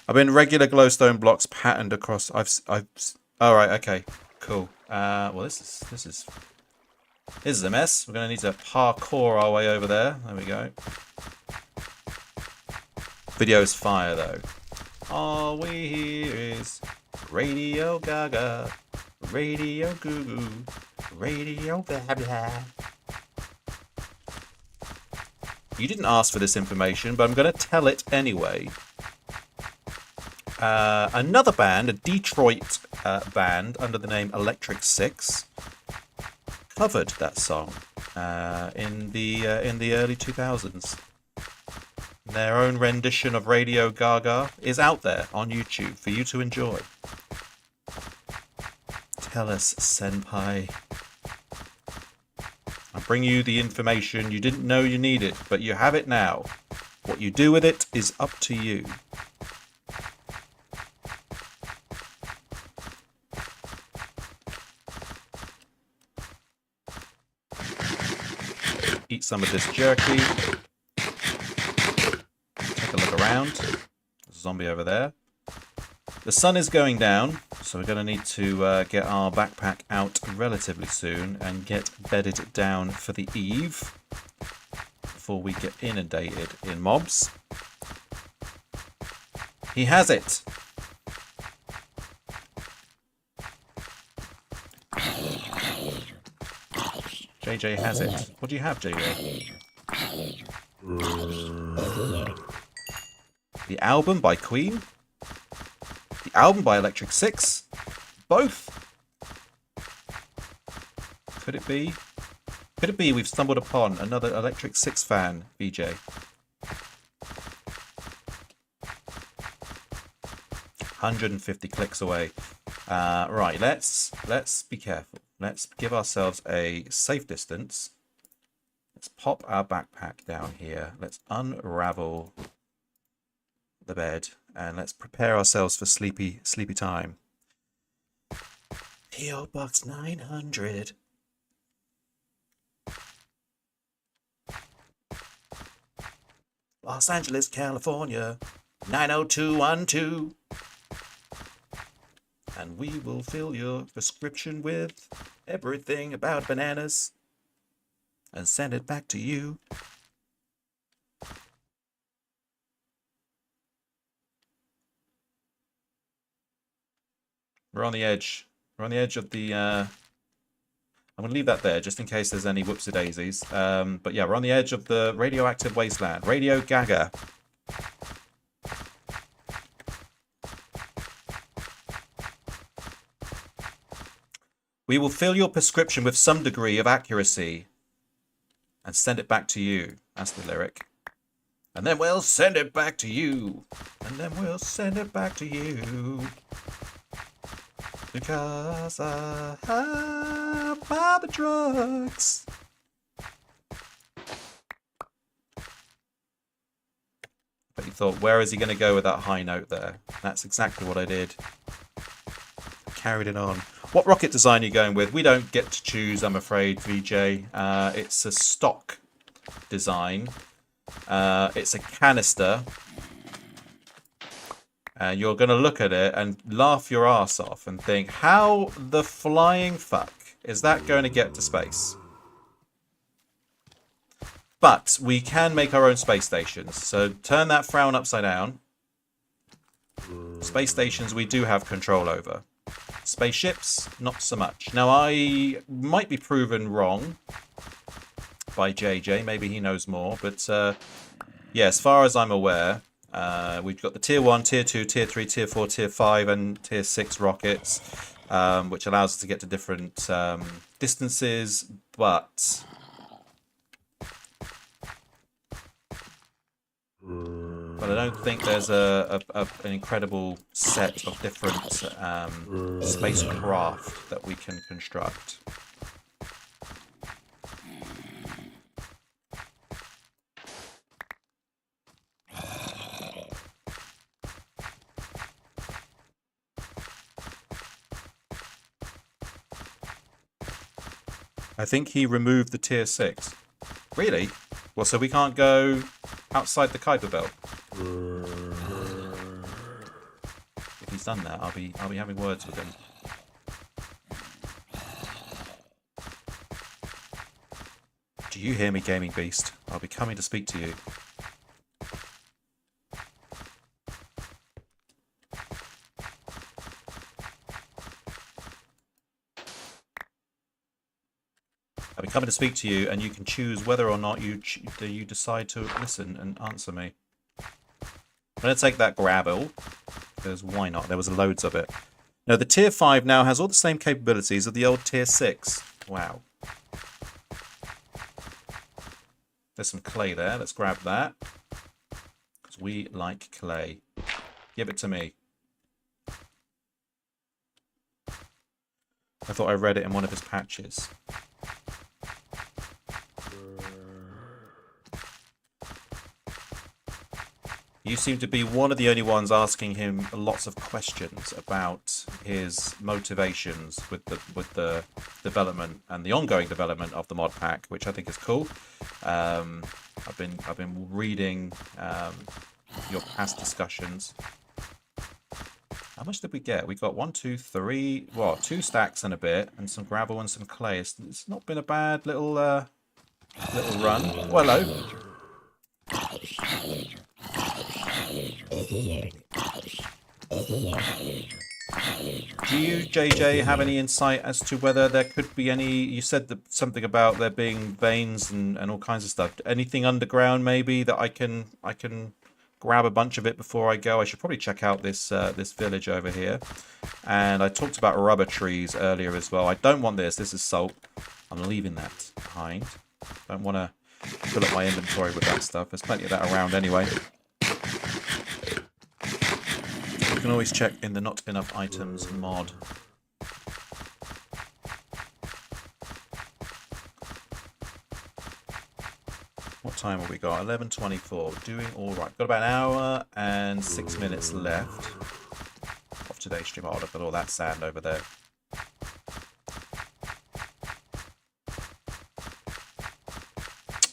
I've been regular glowstone blocks patterned across. All right, okay, cool. Well, this is a mess. We're gonna need to parkour our way over there. There we go. Video's fire though. All we hear is Radio Gaga, Radio Goo Goo, Radio blah blah. You didn't ask for this information, but I'm going to tell it anyway. Another band, a Detroit band under the name Electric Six, covered that song in the early 2000s. Their own rendition of Radio Gaga is out there on YouTube for you to enjoy. Tell us, Senpai. I bring you the information you didn't know you needed, but you have it now. What you do with it is up to you. Eat some of this jerky. Take a look around. There's a zombie over there. The sun is going down, so we're going to need to get our backpack out relatively soon and get bedded down for the eve before we get inundated in mobs. He has it! JJ has it. What do you have, JJ? The album by Queen? The album by Electric Six? Both? Could it be? Could it be we've stumbled upon another electric 6 fan, VJ? 150 clicks away. Right, let's be careful. Let's give ourselves a safe distance. Let's pop our backpack down here. Let's unravel the bed and let's prepare ourselves for sleepy time. P.O. Box 900. Los Angeles, California, 90212. And we will fill your prescription with everything about bananas and send it back to you. We're on the edge. We're on the edge of the... I'm going to leave that there just in case there's any whoopsie-daisies. But yeah, we're on the edge of the radioactive wasteland. Radio Gaga. We will fill your prescription with some degree of accuracy and send it back to you. That's the lyric. And then we'll send it back to you. And then we'll send it back to you. Because I buy the drugs. But you thought, where is he going to go with that high note there? That's exactly what I did. Carried it on. What rocket design are you going with? We don't get to choose, I'm afraid, VJ. It's a stock design. It's a canister. And you're going to look at it and laugh your ass off and think, how the flying fuck is that going to get to space? But we can make our own space stations. So turn that frown upside down. Space stations we do have control over. Spaceships, not so much. Now, I might be proven wrong by JJ. Maybe he knows more. But, yeah, as far as I'm aware, we've got the Tier 1, Tier 2, Tier 3, Tier 4, Tier 5, and Tier 6 rockets, which allows us to get to different distances. But I don't think there's an incredible set of different spacecraft that we can construct. I think he removed the Tier 6. Really? Well, so we can't go outside the Kuiper Belt. If he's done that, I'll be having words with him. Do you hear me, Gaming Beast? I'll be coming to speak to you. I'll be coming to speak to you, and you can choose whether or not you decide to listen and answer me. I'm going to take that gravel, because why not? There was loads of it. Now, the Tier 5 now has all the same capabilities of the old Tier 6. Wow. There's some clay there. Let's grab that. Because we like clay. Give it to me. I thought I read it in one of his patches. You seem to be one of the only ones asking him lots of questions about his motivations with the development and the ongoing development of the mod pack, which I think is cool. I've been reading your past discussions. How much did we get? We got 1, 2, 3, well, 2 stacks and a bit, and some gravel and some clay. It's not been a bad little run. Well, hello. Do you, JJ, have any insight as to whether there could be any... You said that something about there being veins and all kinds of stuff. Anything underground, maybe, that I can grab a bunch of it before I go? I should probably check out this this village over here. And I talked about rubber trees earlier as well. I don't want this. This is salt. I'm leaving that behind. Don't want to fill up my inventory with that stuff. There's plenty of that around anyway. You can always check in the not enough items mod. What time have we got? 11:24. Doing all right. Got about an hour and 6 minutes left of today's stream. Oh, look at all that sand over there.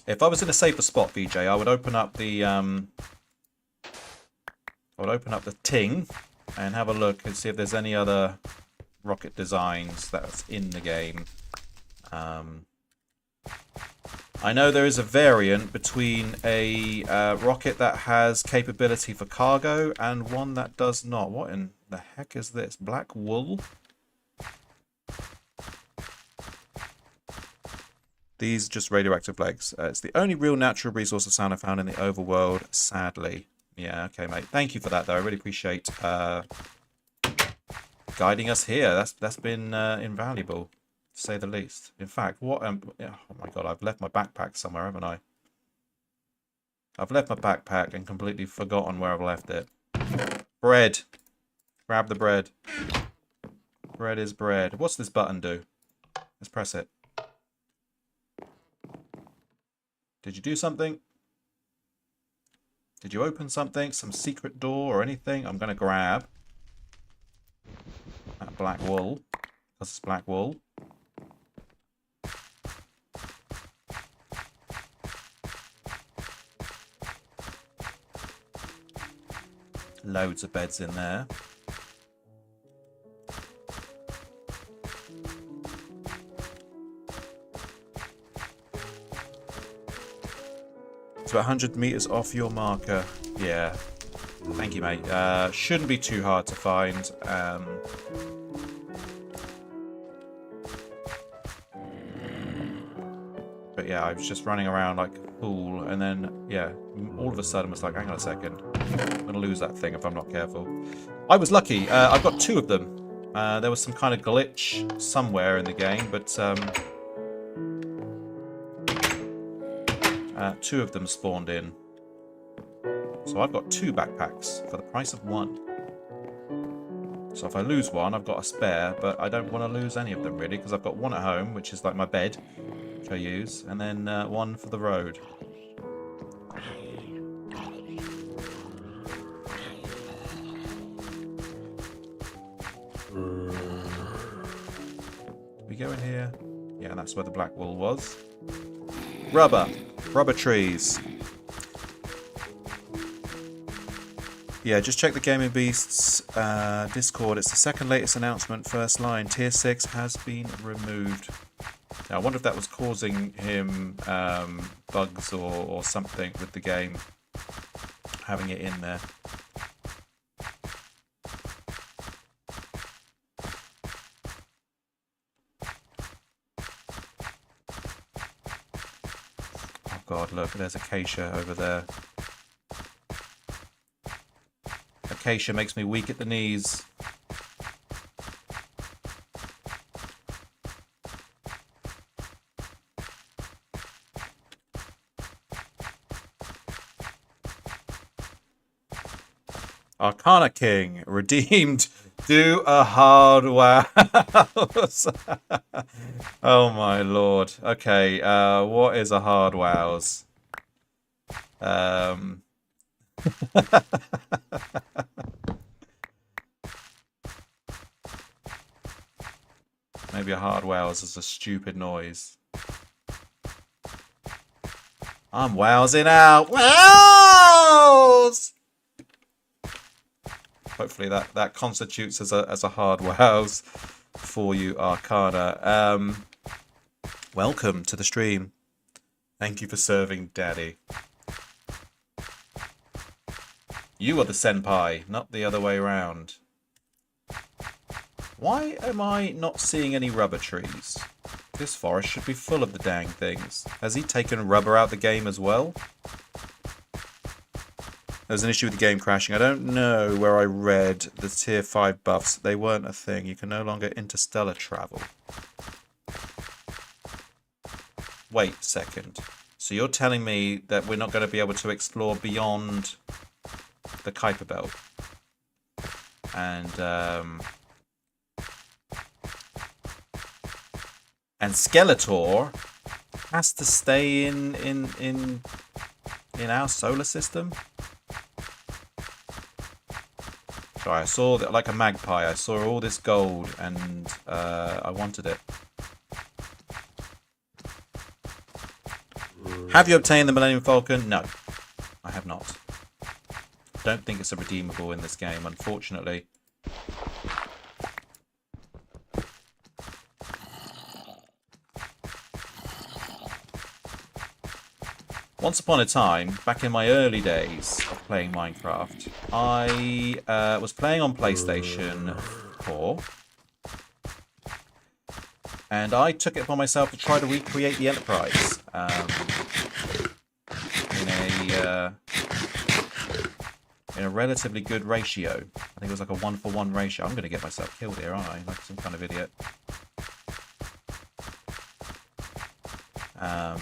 If I was in a safer spot, VJ, I would open up the ting and have a look and see if there's any other rocket designs that's in the game. I know there is a variant between a rocket that has capability for cargo and one that does not. What in the heck is this? Black wool? These just radioactive legs. It's the only real natural resource of sound I found in the overworld, sadly. Yeah, okay, mate. Thank you for that, though. I really appreciate guiding us here. That's been invaluable, to say the least. In fact, what? Oh my god, I've left my backpack somewhere, haven't I? I've left my backpack and completely forgotten where I've left it. Bread. Grab the bread. Bread is bread. What's this button do? Let's press it. Did you do something? Did you open something? Some secret door or anything? I'm going to grab that black wool. Because it's black wool. Loads of beds in there. It's about 100 meters off your marker. Yeah. Thank you, mate. Shouldn't be too hard to find. But yeah, I was just running around like a fool, and then, yeah, all of a sudden I was like, hang on a second. I'm going to lose that thing if I'm not careful. I was lucky. I've got 2 of them. There was some kind of glitch somewhere in the game, but 2 of them spawned in. So I've got 2 backpacks for the price of 1. So if I lose one, I've got a spare, but I don't want to lose any of them really, because I've got 1 at home, which is like my bed, which I use, and then 1 for the road. Did we go in here? Yeah, that's where the black wool was. Rubber trees. Yeah, just check the Gaming Beasts Discord. It's the second latest announcement. First line, Tier 6 has been removed. Now, I wonder if that was causing him bugs or something with the game, having it in there. Oh god, look, there's acacia over there. Acacia makes me weak at the knees. Arcana King redeemed. Do a hard wow. Oh my lord. Okay, what is a hard wows? Maybe a hard wows is a stupid noise. I'm wowsing out. Wows! Hopefully that constitutes as a hard wows for you, Arcana. Welcome to the stream. Thank you for serving Daddy. You are the senpai, not the other way around. Why am I not seeing any rubber trees? This forest should be full of the dang things. Has he taken rubber out the game as well? There's an issue with the game crashing. I don't know where I read the tier 5 buffs. They weren't a thing. You can no longer interstellar travel. Wait a second. So you're telling me that we're not going to be able to explore beyond the Kuiper Belt? And Skeletor has to stay in our solar system? Sorry, I saw that like a magpie. I saw all this gold and I wanted it. Have you obtained the Millennium Falcon? No, I have not. Don't think it's a redeemable in this game, unfortunately. Once upon a time, back in my early days of playing Minecraft, I was playing on PlayStation 4. And I took it upon myself to try to recreate the Enterprise in a relatively good ratio. I think it was like a 1-for-1 ratio. I'm going to get myself killed here, aren't I? Like some kind of idiot.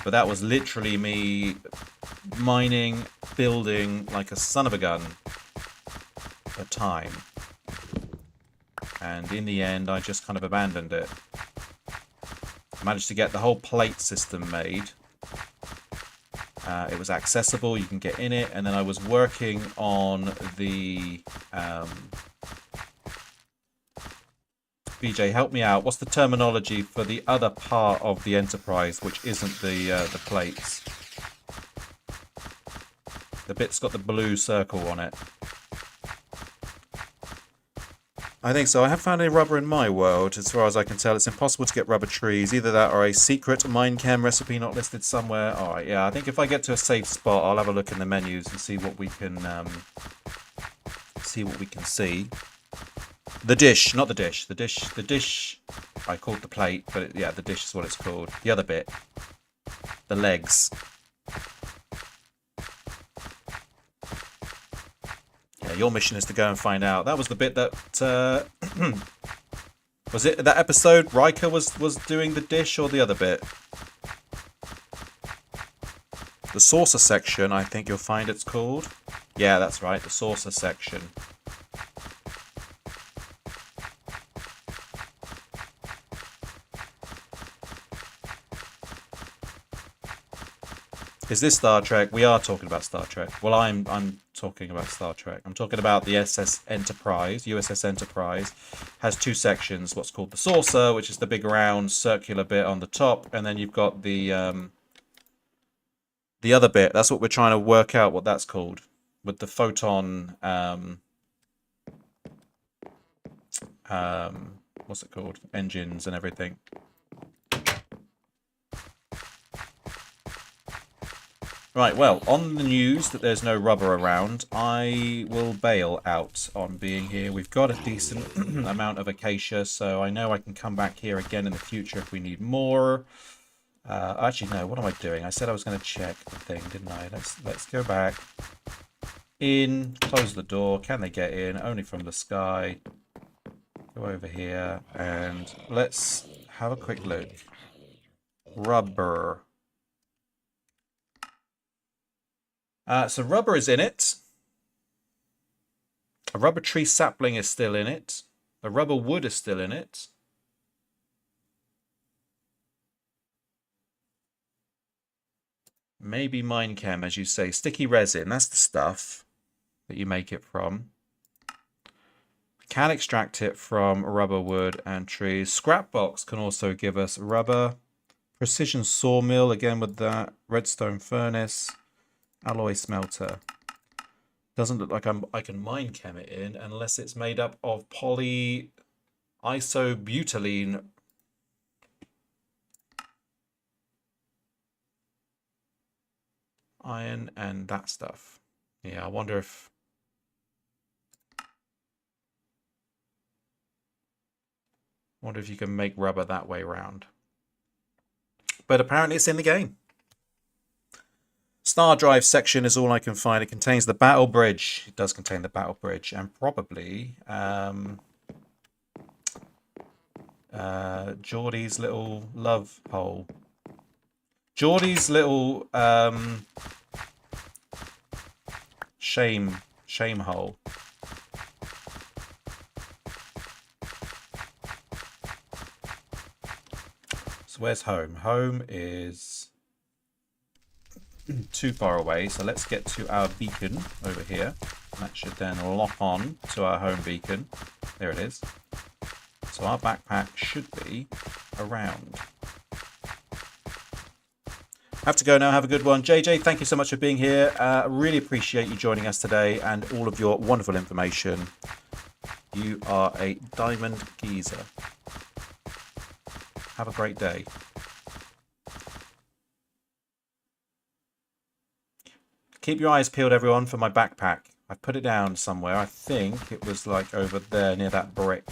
But that was literally me mining, building like a son of a gun for time. And in the end, I just kind of abandoned it. Managed to get the whole plate system made. It was accessible, you can get in it, and then I was working on the... BJ, help me out. What's the terminology for the other part of the Enterprise, which isn't the plates? The bit's got the blue circle on it. I think so. I have found any rubber in my world. As far as I can tell, it's impossible to get rubber trees. Either that or a secret Minecam recipe not listed somewhere. Alright, yeah. I think if I get to a safe spot, I'll have a look in the menus and see what we can see. The dish, not the dish. The dish, I called the plate, but yeah, the dish is what it's called. The other bit. The legs. Yeah, your mission is to go and find out. That was the bit that... was it that episode Riker was doing the dish, or the other bit? The saucer section, I think you'll find it's called. Yeah, that's right, the saucer section. Is this Star Trek? We are talking about Star Trek. Well, I'm talking about Star Trek. I'm talking about the SS Enterprise. USS Enterprise has two sections. What's called the saucer, which is the big round circular bit on the top, and then you've got the other bit. That's what we're trying to work out what that's called, with the photon. What's it called? Engines and everything. Right, well, on the news that there's no rubber around, I will bail out on being here. We've got a decent amount of acacia, so I know I can come back here again in the future if we need more. Actually, no, what am I doing? I said I was going to check the thing, didn't I? Let's go back. In, close the door. Can they get in? Only from the sky. Go over here, and let's have a quick look. Rubber. So rubber is in it. A rubber tree sapling is still in it. A rubber wood is still in it. Maybe Minecam, as you say. Sticky resin, that's the stuff that you make it from. Can extract it from rubber, wood, and trees. Scrapbox can also give us rubber. Precision sawmill, again with that. Redstone furnace. Alloy smelter. Doesn't look like I can Minecam it in unless it's made up of polyisobutylene. Iron and that stuff. Yeah, I wonder if... you can make rubber that way round. But apparently it's in the game. Star drive section is all I can find. It contains the battle bridge. It does contain the battle bridge, and probably Geordie's little love hole. Geordie's little shame hole. So where's home? Home is too far away, so let's get to our beacon over here. That should then lock on to our home beacon. There it is. So our backpack should be around. Have to go now. Have a good one. JJ, thank you so much for being here. Really appreciate you joining us today and all of your wonderful information. You are a diamond geezer. Have a great day. Keep your eyes peeled, everyone, for my backpack. I put it down somewhere. I think it was like over there near that brick.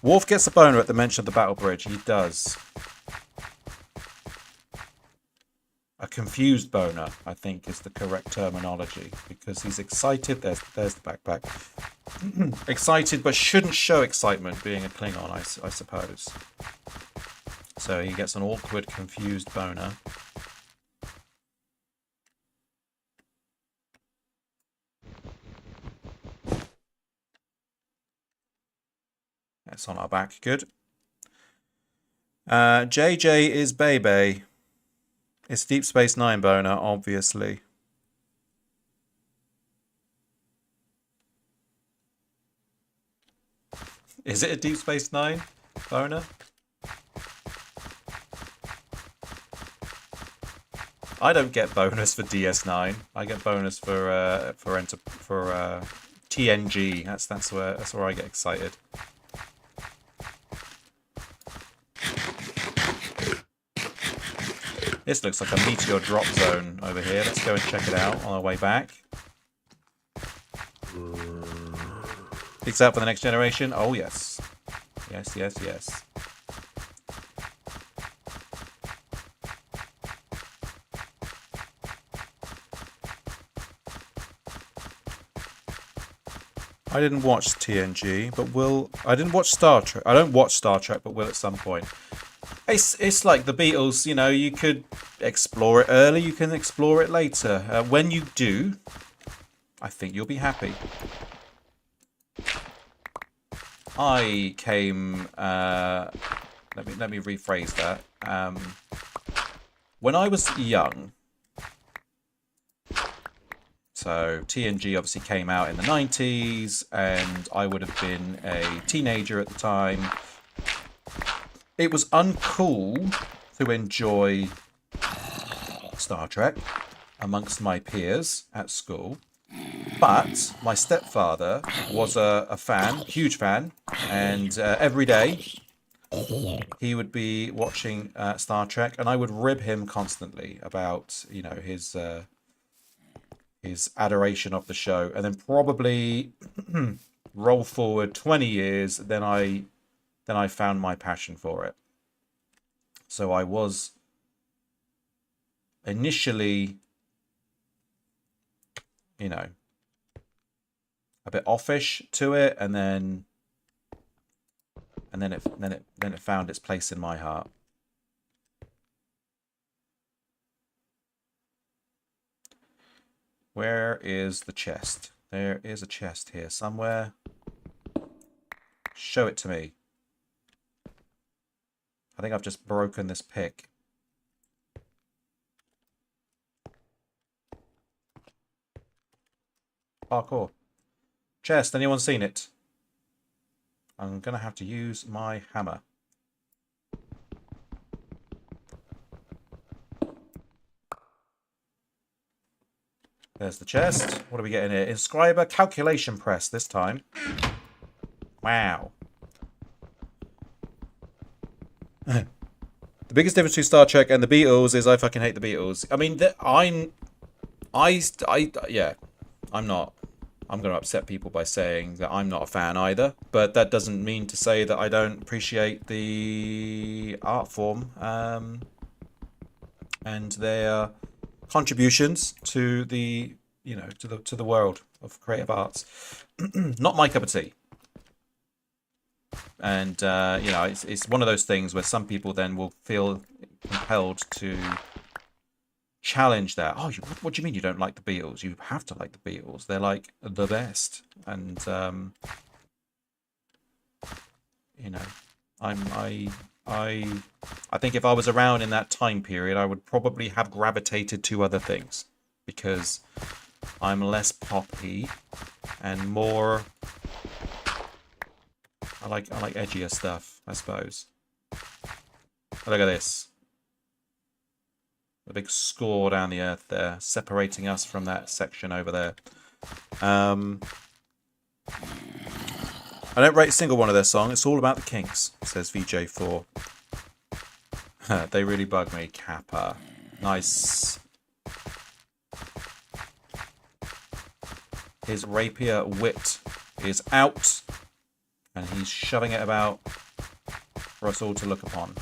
Wolf gets a boner at the mention of the battle bridge. He does. A confused boner, I think, is the correct terminology, because he's excited. There's the backpack. Excited, but shouldn't show excitement, being a Klingon, I suppose. So he gets an awkward, confused boner. That's on our back. Good. JJ is Bebe. It's Deep Space Nine boner, obviously. Is it a Deep Space Nine boner? I don't get bonus for DS9. I get bonus for TNG. That's where I get excited. This looks like a meteor drop zone over here. Let's go and check it out on our way back. Peeks out for the next generation. Oh, yes. Yes, yes, yes. I didn't watch TNG, but I didn't watch Star Trek. I don't watch Star Trek, but will at some point. It's like the Beatles, you know, you could explore it early, you can explore it later. When you do, I think you'll be happy. I came, let me rephrase that. When I was young, so TNG obviously came out in the 90s, and I would have been a teenager at the time. It was uncool to enjoy Star Trek amongst my peers at school. But my stepfather was a fan, huge fan, and every day he would be watching Star Trek, and I would rib him constantly about, you know, his adoration of the show. And then probably roll forward 20 years, then I found my passion for it. So I was initially, you know, a bit offish to it, and then it found its place in my heart. Where is the chest? There is a chest here somewhere. Show it to me. I think I've just broken this pick. Parkour. Chest, anyone seen it? I'm going to have to use my hammer. There's the chest. What do we get in here? Inscriber calculation press this time. Wow. The biggest difference between Star Trek and the Beatles is I fucking hate the Beatles. I mean, yeah, I'm not. I'm going to upset people by saying that I'm not a fan either, but that doesn't mean to say that I don't appreciate the art form and their contributions to the, you know, to the world of creative arts. Not my cup of tea. And you know, it's one of those things where some people then will feel compelled to challenge that. Oh, what do you mean you don't like the beetles? You have to like the beetles. They're like the best. And you know, I think if I was around in that time period, I would probably have gravitated to other things because I'm less poppy and more. I like edgier stuff, I suppose. Look at this. A big score down the earth there, separating us from that section over there. I don't rate a single one of their songs. It's all about the kinks, says VJ4. They really bug me. Kappa. Nice. His rapier wit is out, and he's shoving it about for us all to look upon.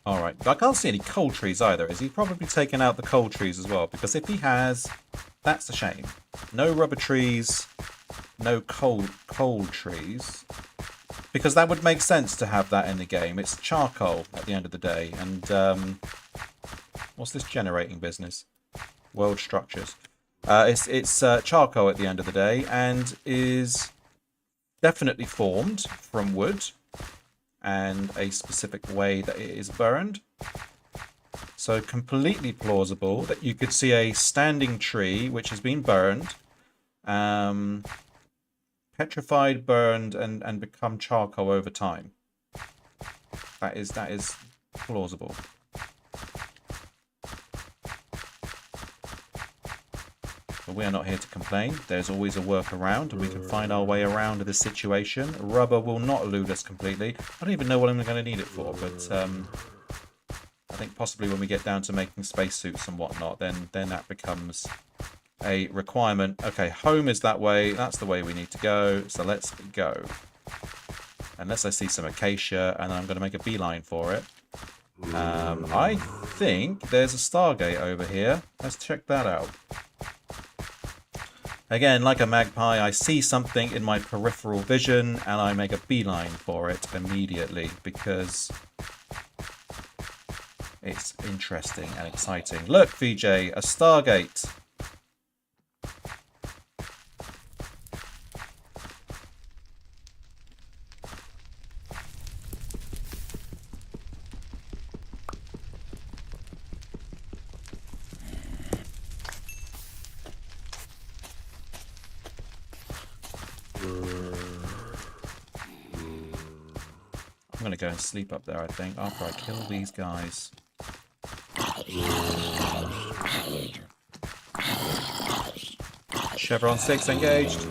Alright, I can't see any coal trees either. Is he probably taken out the coal trees as well? Because if he has, that's a shame. No rubber trees, no coal trees. Because that would make sense to have that in the game. It's charcoal at the end of the day. And what's this generating business? World structures. It's charcoal at the end of the day and is definitely formed from wood and a specific way that it is burned. So completely plausible that you could see a standing tree which has been burned, petrified, burned, and become charcoal over time. That is plausible. But we are not here to complain. There's always a workaround, and we can find our way around this situation. Rubber will not elude us completely. I don't even know what I'm going to need it for, but I think possibly when we get down to making spacesuits and whatnot, then that becomes a requirement. Okay, home is that way. That's the way we need to go. So let's go. Unless I see some acacia, and I'm going to make a beeline for it. I think there's a Stargate over here. Let's check that out. Again, like a magpie, I see something in my peripheral vision and I make a beeline for it immediately because it's interesting and exciting. Look, VJ, a Stargate. I'm going to go and sleep up there, I think, after I kill these guys. Chevron 6 engaged.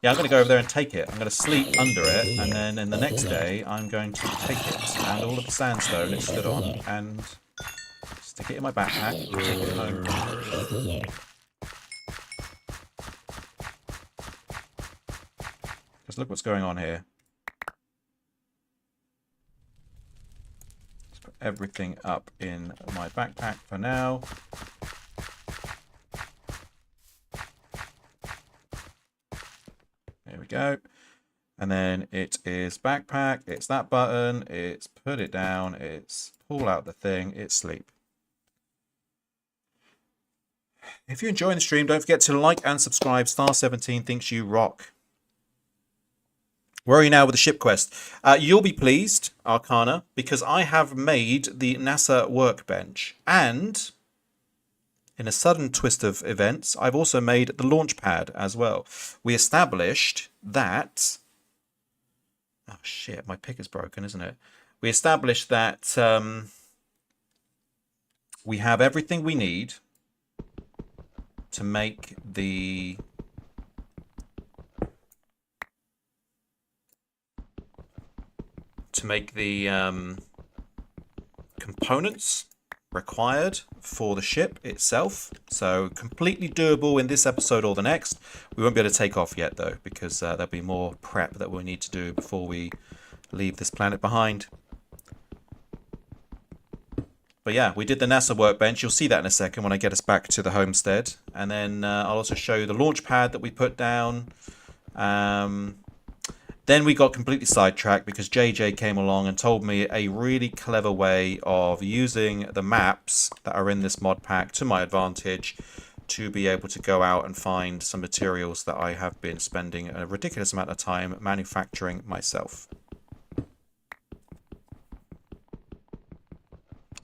Yeah, I'm going to go over there and take it. I'm going to sleep under it, and then in the next day, I'm going to take it and all of the sandstone it stood on and stick it in my backpack and take it home. Because look what's going on here. Let's put everything up in my backpack for now. There we go. And then it is backpack, it's that button, it's put it down, it's pull out the thing, it's sleep. If you're enjoying the stream, don't forget to like and subscribe. Star17 thinks you rock. Where are you now with the ship quest? You'll be pleased, Arcana, because I have made the NASA Workbench. And in a sudden twist of events, I've also made the launch pad as well. We established that... Oh shit, my pick is broken, isn't it? We established that we have everything we need to make the... components required for the ship itself. So completely doable in this episode or the next. We won't be able to take off yet though, because there'll be more prep that we'll need to do before we leave this planet behind. But yeah, we did the NASA workbench. You'll see that in a second when I get us back to the homestead. And then I'll also show you the launch pad that we put down. Then we got completely sidetracked because JJ came along and told me a really clever way of using the maps that are in this mod pack to my advantage to be able to go out and find some materials that I have been spending a ridiculous amount of time manufacturing myself.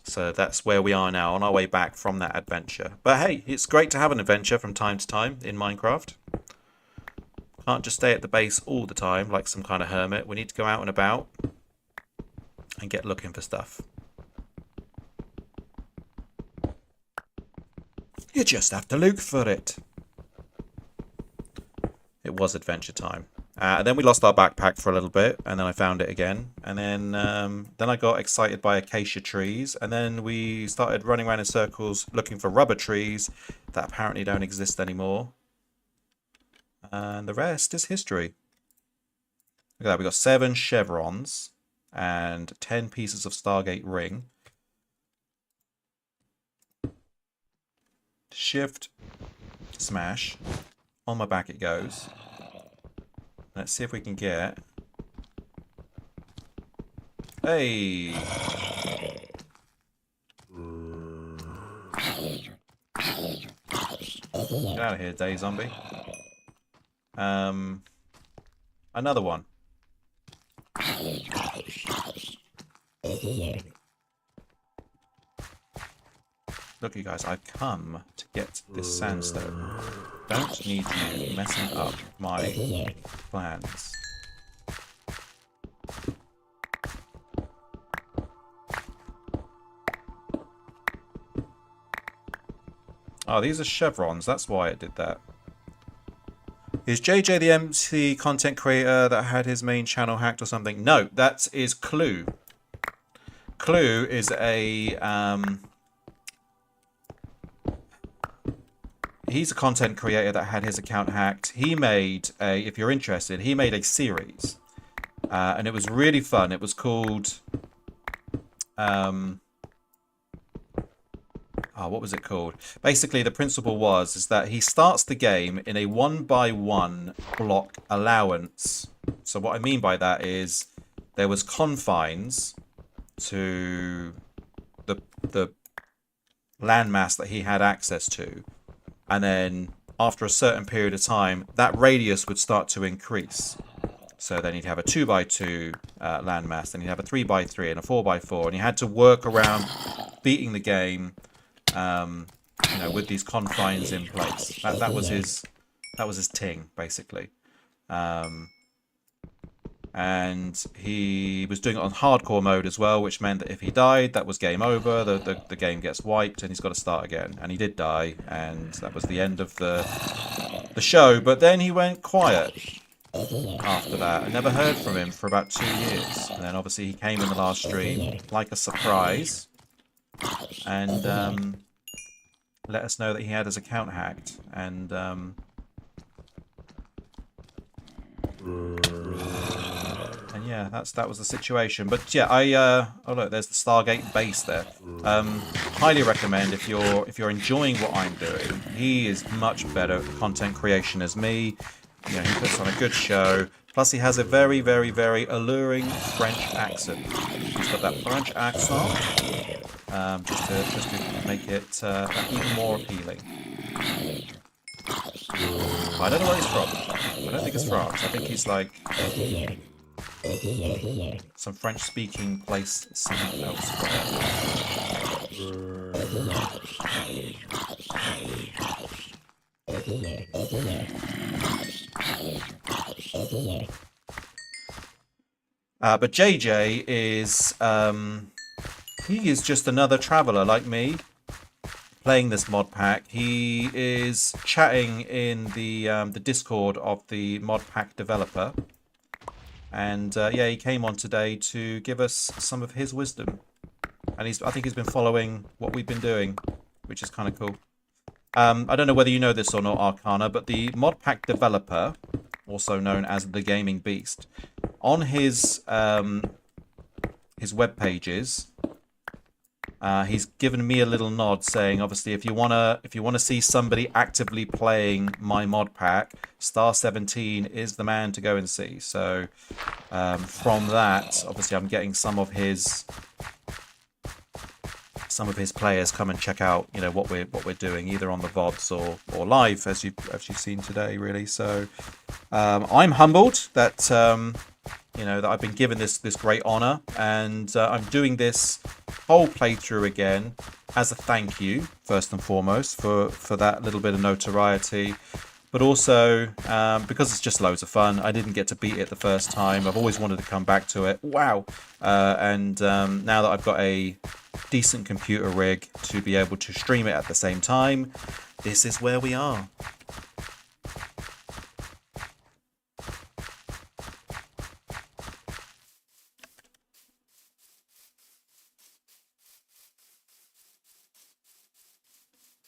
So that's where we are now, on our way back from that adventure. But hey, it's great to have an adventure from time to time in Minecraft. Can't just stay at the base all the time like some kind of hermit. We need to go out and about and get looking for stuff. You just have to look for it. It was adventure time. And then we lost our backpack for a little bit, and then I found it again. And then I got excited by acacia trees, and then we started running around in circles looking for rubber trees that apparently don't exist anymore. And the rest is history. Look at that, we got 7 chevrons and 10 pieces of Stargate ring. Shift, smash. On my back it goes. Let's see if we can get... Hey! Get out of here, day zombie. Another one. Look, you guys, I've come to get this sandstone. Don't need you messing up my plans. Oh, these are chevrons. That's why it did that. Is JJ the MC content creator that had his main channel hacked or something? No, that is Clue. Clue is a... he's a content creator that had his account hacked. He made a, if you're interested, he made a series. And it was really fun. It was called... what was it called? Basically, the principle is that he starts the game in a 1x1 block allowance. So what I mean by that is there was confines to the landmass that he had access to. And then after a certain period of time, that radius would start to increase. So then he'd have a 2x2 landmass, then he'd have a 3x3 and a 4x4, and he had to work around beating the game, you know, with these confines in place. That was his ting, basically. And he was doing it on hardcore mode as well, which meant that if he died, that was game over. The game gets wiped, and he's got to start again. And he did die, and that was the end of the show. But then he went quiet after that. I never heard from him for about 2 years. And then obviously he came in the last stream like a surprise, and let us know that he had his account hacked. And yeah, that was the situation. But yeah, oh look, there's the Stargate base there. Highly recommend if you're enjoying what I'm doing. He is much better at content creation as me. You know, he puts on a good show. Plus, he has a very, very, very alluring French accent. He's got that French accent, just to make it even more appealing. I don't know where he's from. I don't think it's France. I think he's like some French-speaking place somewhere but JJ is he is just another traveler like me, playing this mod pack. He is chatting in the Discord of the mod pack developer, and yeah, he came on today to give us some of his wisdom, and I think he's been following what we've been doing, which is kind of cool. I don't know whether you know this or not, Arcana, but the mod pack developer, also known as the Gaming Beast, on his web pages, he's given me a little nod saying, obviously, if you wanna see somebody actively playing my mod pack, Star 17 is the man to go and see. So from that, obviously, I'm getting some of his players come and check out, you know, what we're doing, either on the VODs or live, as you've seen today, really. So I'm humbled that you know, that I've been given this great honor, and I'm doing this whole playthrough again as a thank you, first and foremost, for that little bit of notoriety, but also because it's just loads of fun. I didn't get to beat it the first time. I've always wanted to come back to it. Wow. And now that I've got a decent computer rig to be able to stream it at the same time, this is where we are.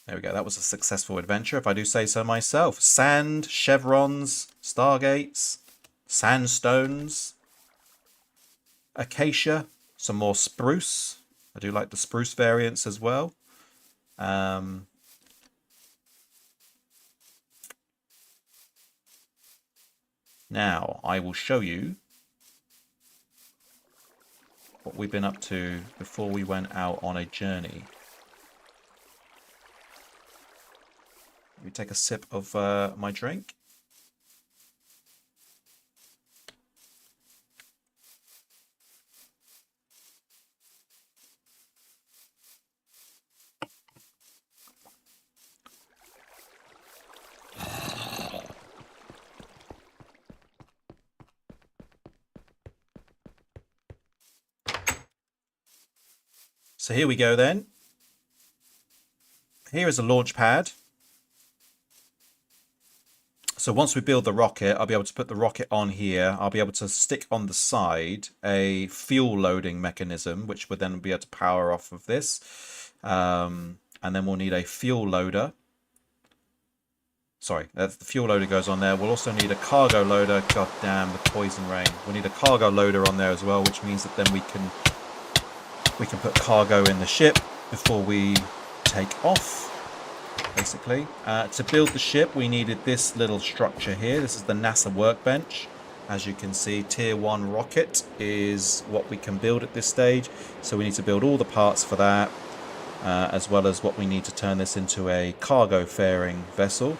There we go. That was a successful adventure, if I do say so myself. Sand, chevrons, stargates, sandstones, acacia, some more spruce. I do like the spruce variants as well. Now, I will show you what we've been up to before we went out on a journey. Let me take a sip of my drink. So here we go then. Here is a launch pad. So once we build the rocket, I'll be able to put the rocket on here. I'll be able to stick on the side a fuel loading mechanism, which would then be able to power off of this. And then we'll need a fuel loader. Sorry, the fuel loader goes on there. We'll also need a cargo loader. God damn, the poison rain. We need a cargo loader on there as well, which means that then we can put cargo in the ship before we take off. Basically, to build the ship, we needed this little structure here. This is the NASA Workbench. As you can see, Tier 1 rocket is what we can build at this stage. So we need to build all the parts for that, as well as what we need to turn this into a cargo faring vessel.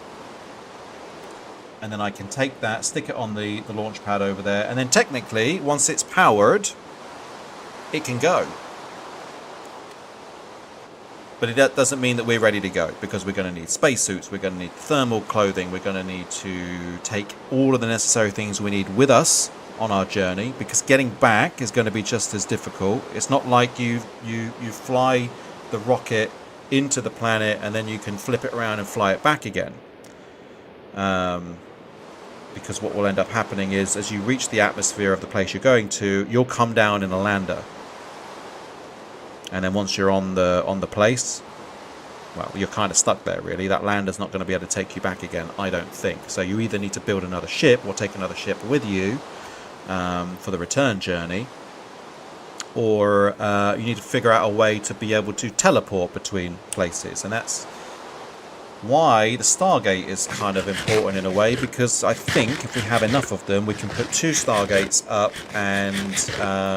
And then I can take that, stick it on the launch pad over there, and then technically, once it's powered, it can go. But that doesn't mean that we're ready to go, because we're going to need spacesuits, we're going to need thermal clothing, we're going to need to take all of the necessary things we need with us on our journey, because getting back is going to be just as difficult. It's not like you fly the rocket into the planet and then you can flip it around and fly it back again. Because what will end up happening is, as you reach the atmosphere of the place you're going to, you'll come down in a lander. And then once you're on the place, well, you're kind of stuck there, really. That lander's not going to be able to take you back again, I don't think. So you either need to build another ship or take another ship with you for the return journey, or you need to figure out a way to be able to teleport between places. And that's why the Stargate is kind of important in a way, because I think if we have enough of them, we can put 2 Stargates up and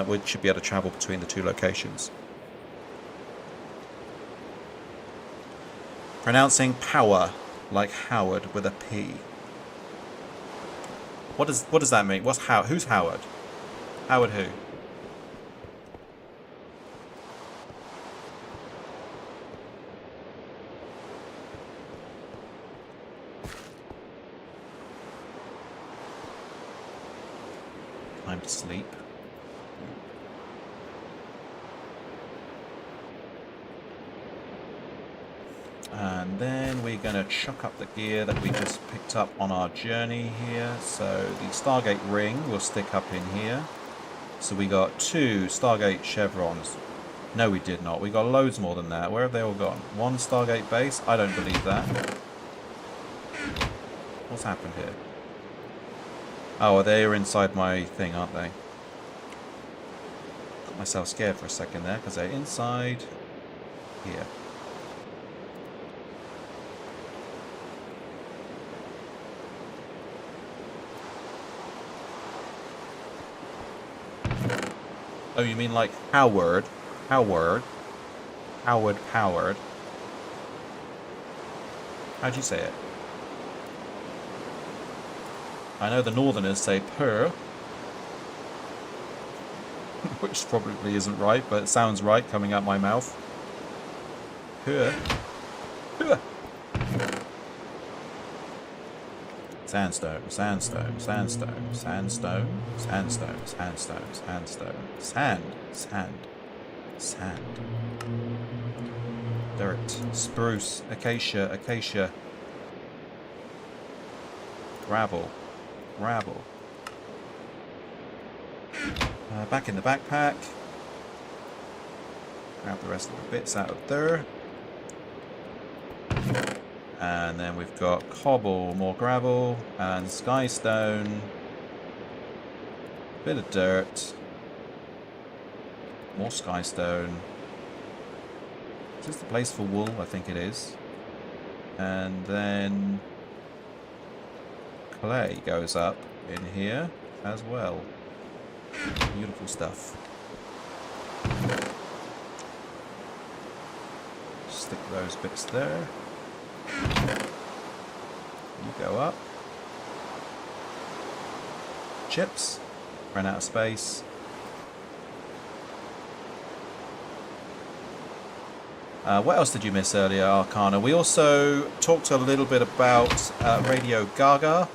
we should be able to travel between the 2 locations. Pronouncing power like Howard with a P. What does that mean? Who's Howard? Howard who? Time to sleep. And then we're going to chuck up the gear that we just picked up on our journey here. So the Stargate ring will stick up in here. So we got 2 Stargate chevrons. No, we did not. We got loads more than that. Where have they all gone? 1 Stargate base? I don't believe that. What's happened here? Oh, well, they're inside my thing, aren't they? Got myself scared for a second there, because they're inside here. Oh, you mean like Howard? Howard? Howard Howard? How'd you say it? I know the Northerners say purr. Which probably isn't right, but it sounds right coming out my mouth. Purr. Purr. Sandstone, sandstone, sandstone, sandstone, sandstone, sandstone, sandstone, sand, sand, sand. Dirt, spruce, acacia, acacia. Gravel, gravel. Back in the backpack. Grab the rest of the bits out of there. And then we've got cobble, more gravel, and skystone. Bit of dirt. More skystone. Is this the place for wool? I think it is. And then clay goes up in here as well. Beautiful stuff. Stick those bits there. You go up. Chips. Ran out of space. What else did you miss earlier, Arcana? We also talked a little bit about Radio Gaga,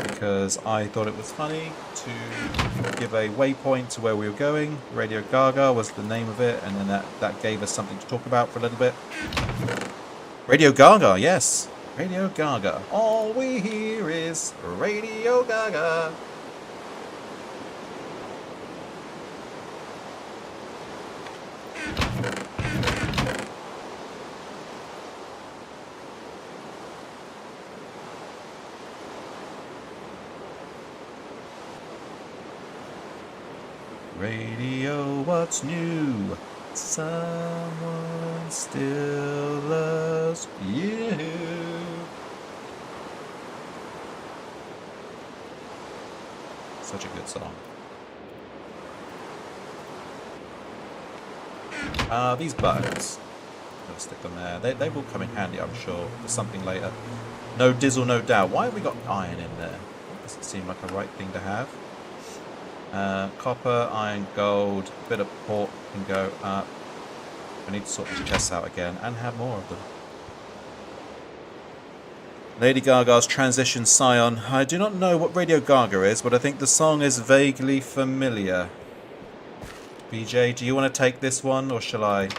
because I thought it was funny to give a waypoint to where we were going. Radio Gaga was the name of it, and then that gave us something to talk about for a little bit. Radio Gaga, yes. Radio Gaga. All we hear is Radio Gaga. Radio, what's new? Someone still loves you. Such a good song. These buttons. I'm gonna stick them there. They will come in handy, I'm sure, for something later. No dizzle, no doubt. Why have we got iron in there? Doesn't seem like a right thing to have. Copper, iron, gold, a bit of port can go up. I need to sort these chests out again and have more of them. Lady Gaga's Transition Scion. I do not know what Radio Gaga is, but I think the song is vaguely familiar. BJ, do you want to take this one, or shall I?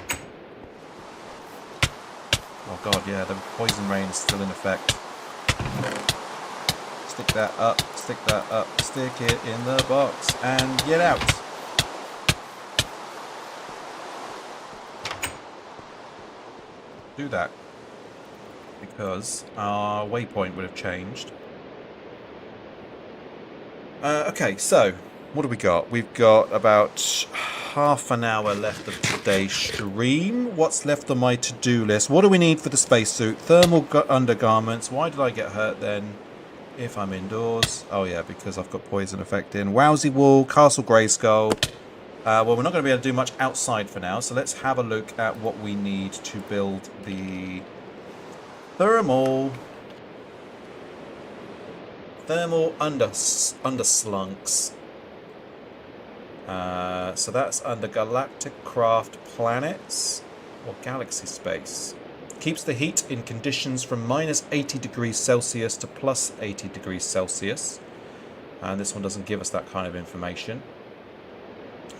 Oh god, yeah, the poison rain is still in effect. Stick that up, stick it in the box, and get out. Do that, because our waypoint would have changed. Okay, so, what do we got? We've got about half an hour left of today's stream. What's left on my to-do list? What do we need for the spacesuit? Thermal undergarments. Why did I get hurt then? If I'm indoors. Oh yeah, because I've got poison effect in. Wowsy wool, Castle Grayskull. Well, we're not going to be able to do much outside for now, so let's have a look at what we need to build the thermal underslunks. So that's under Galactic Craft Planets or Galaxy Space. Keeps the heat in conditions from minus 80 degrees Celsius to plus 80 degrees Celsius. And this one doesn't give us that kind of information.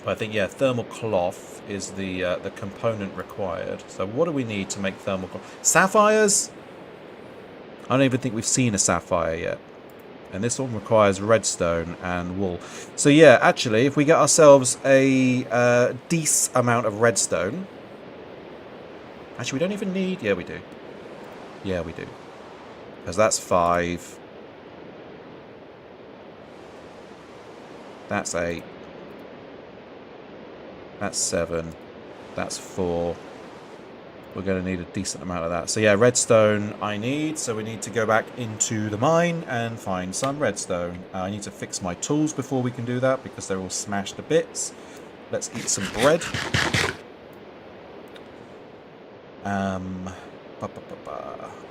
But I think, yeah, thermal cloth is the component required. So what do we need to make thermal cloth? Sapphires? I don't even think we've seen a sapphire yet. And this one requires redstone and wool. So yeah, actually, if we get ourselves a decent amount of redstone... Actually, we don't even need... Yeah, we do. Yeah, we do. Because that's 5. That's 8. That's 7. That's 4. We're going to need a decent amount of that. So yeah, redstone I need. So we need to go back into the mine and find some redstone. I need to fix my tools before we can do that because they're all smashed to bits. Let's eat some bread.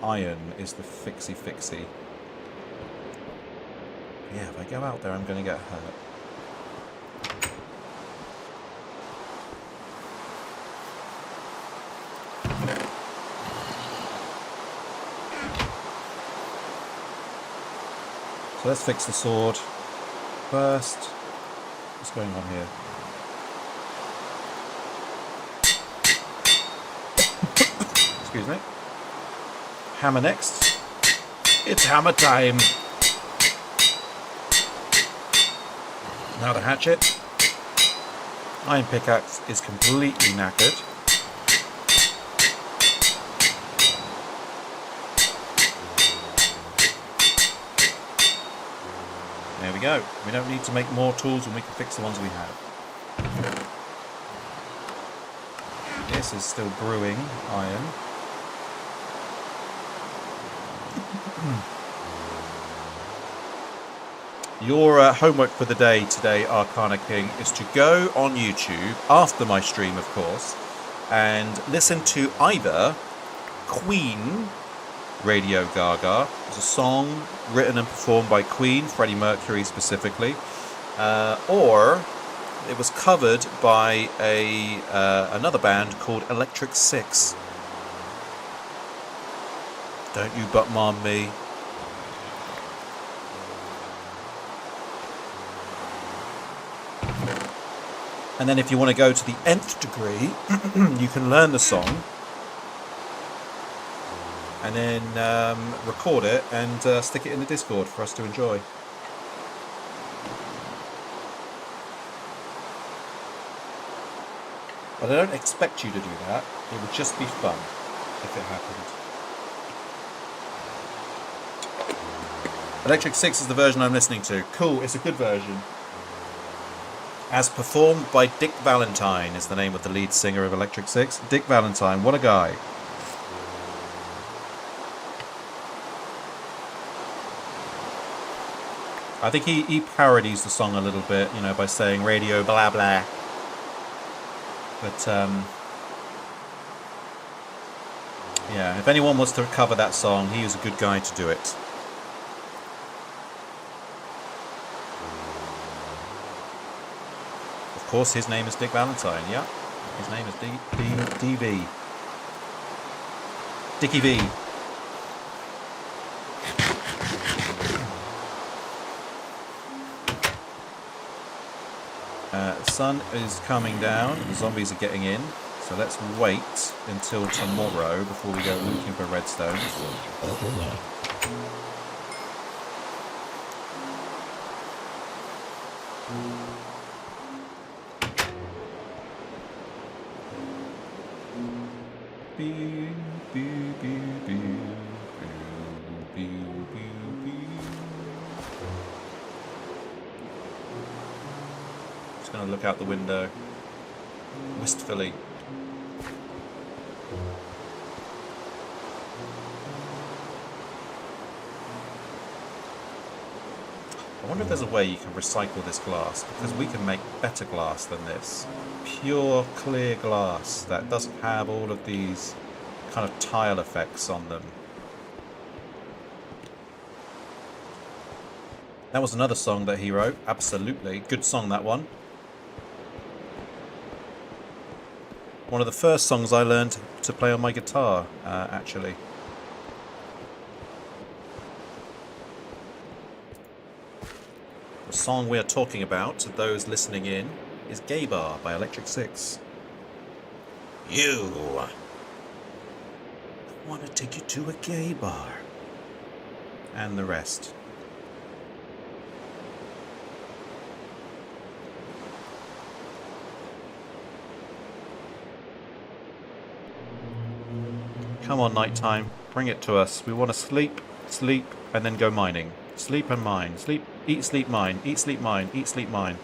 Iron is the fixie. Yeah, if I go out there, I'm going to get hurt. So let's fix the sword first. What's going on here? Excuse me. Hammer next. It's hammer time. Now the hatchet. Iron pickaxe is completely knackered. There we go. We don't need to make more tools when we can fix the ones we have. This is still brewing iron. Your homework for the day today, Arcana King, is to go on YouTube, after my stream of course, and listen to either Queen Radio Gaga. It's a song written and performed by Queen, Freddie Mercury specifically, or it was covered by another band called Electric Six. Don't you butt mom me. And then if you want to go to the nth degree, you can learn the song and then record it and stick it in the Discord for us to enjoy. But I don't expect you to do that. It would just be fun if it happened. Electric Six is the version I'm listening to. Cool, it's a good version. As performed by Dick Valentine is the name of the lead singer of Electric Six. Dick Valentine, what a guy. I think he parodies the song a little bit, you know, by saying radio blah blah. But yeah, if anyone was to cover that song, he was a good guy to do it. Of course, his name is Dick Valentine, yeah. His name is DV. Dickie V. The sun is coming down, the zombies are getting in, so let's wait until tomorrow before we go looking for redstone. Just going to look out the window wistfully. I wonder if there's a way you can recycle this glass, because we can make better glass than this. Pure clear glass that doesn't have all of these kind of tile effects on them. That was another song that he wrote. Absolutely. Good song, that one. One of the first songs I learned to play on my guitar, actually. The song we're talking about, to those listening in, is Gay Bar by Electric Six. You! I want to take you to a gay bar. And the rest. Come on, nighttime. Bring it to us. We want to sleep, and then go mining. Sleep and mine. Sleep, eat, sleep, mine. Eat, sleep, mine. Eat, sleep, mine.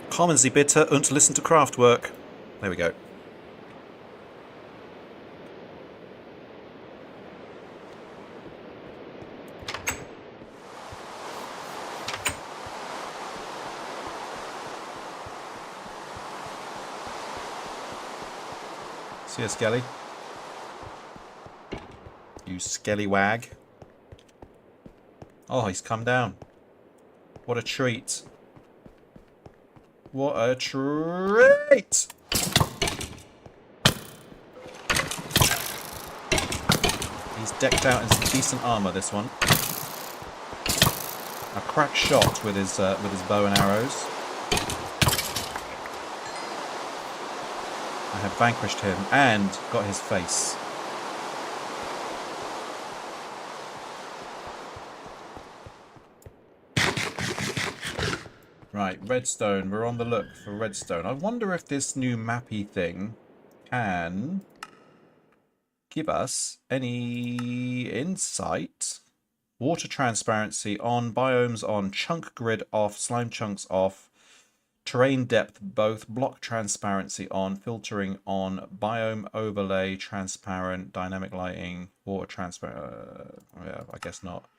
Kommen Sie bitte und listen to Craftwork. There we go. See ya, Skelly. You skellywag. Oh, he's come down. What a treat. What a treat! He's decked out in some decent armour, this one. A crack shot with his bow and arrows. I have vanquished him and got his face. Right, redstone. We're on the look for redstone. I wonder if this new mappy thing can give us any insight. Water transparency on, biomes on, chunk grid off, slime chunks off, terrain depth both, block transparency on, filtering on, biome overlay transparent, dynamic lighting, water transparent. Yeah, I guess not.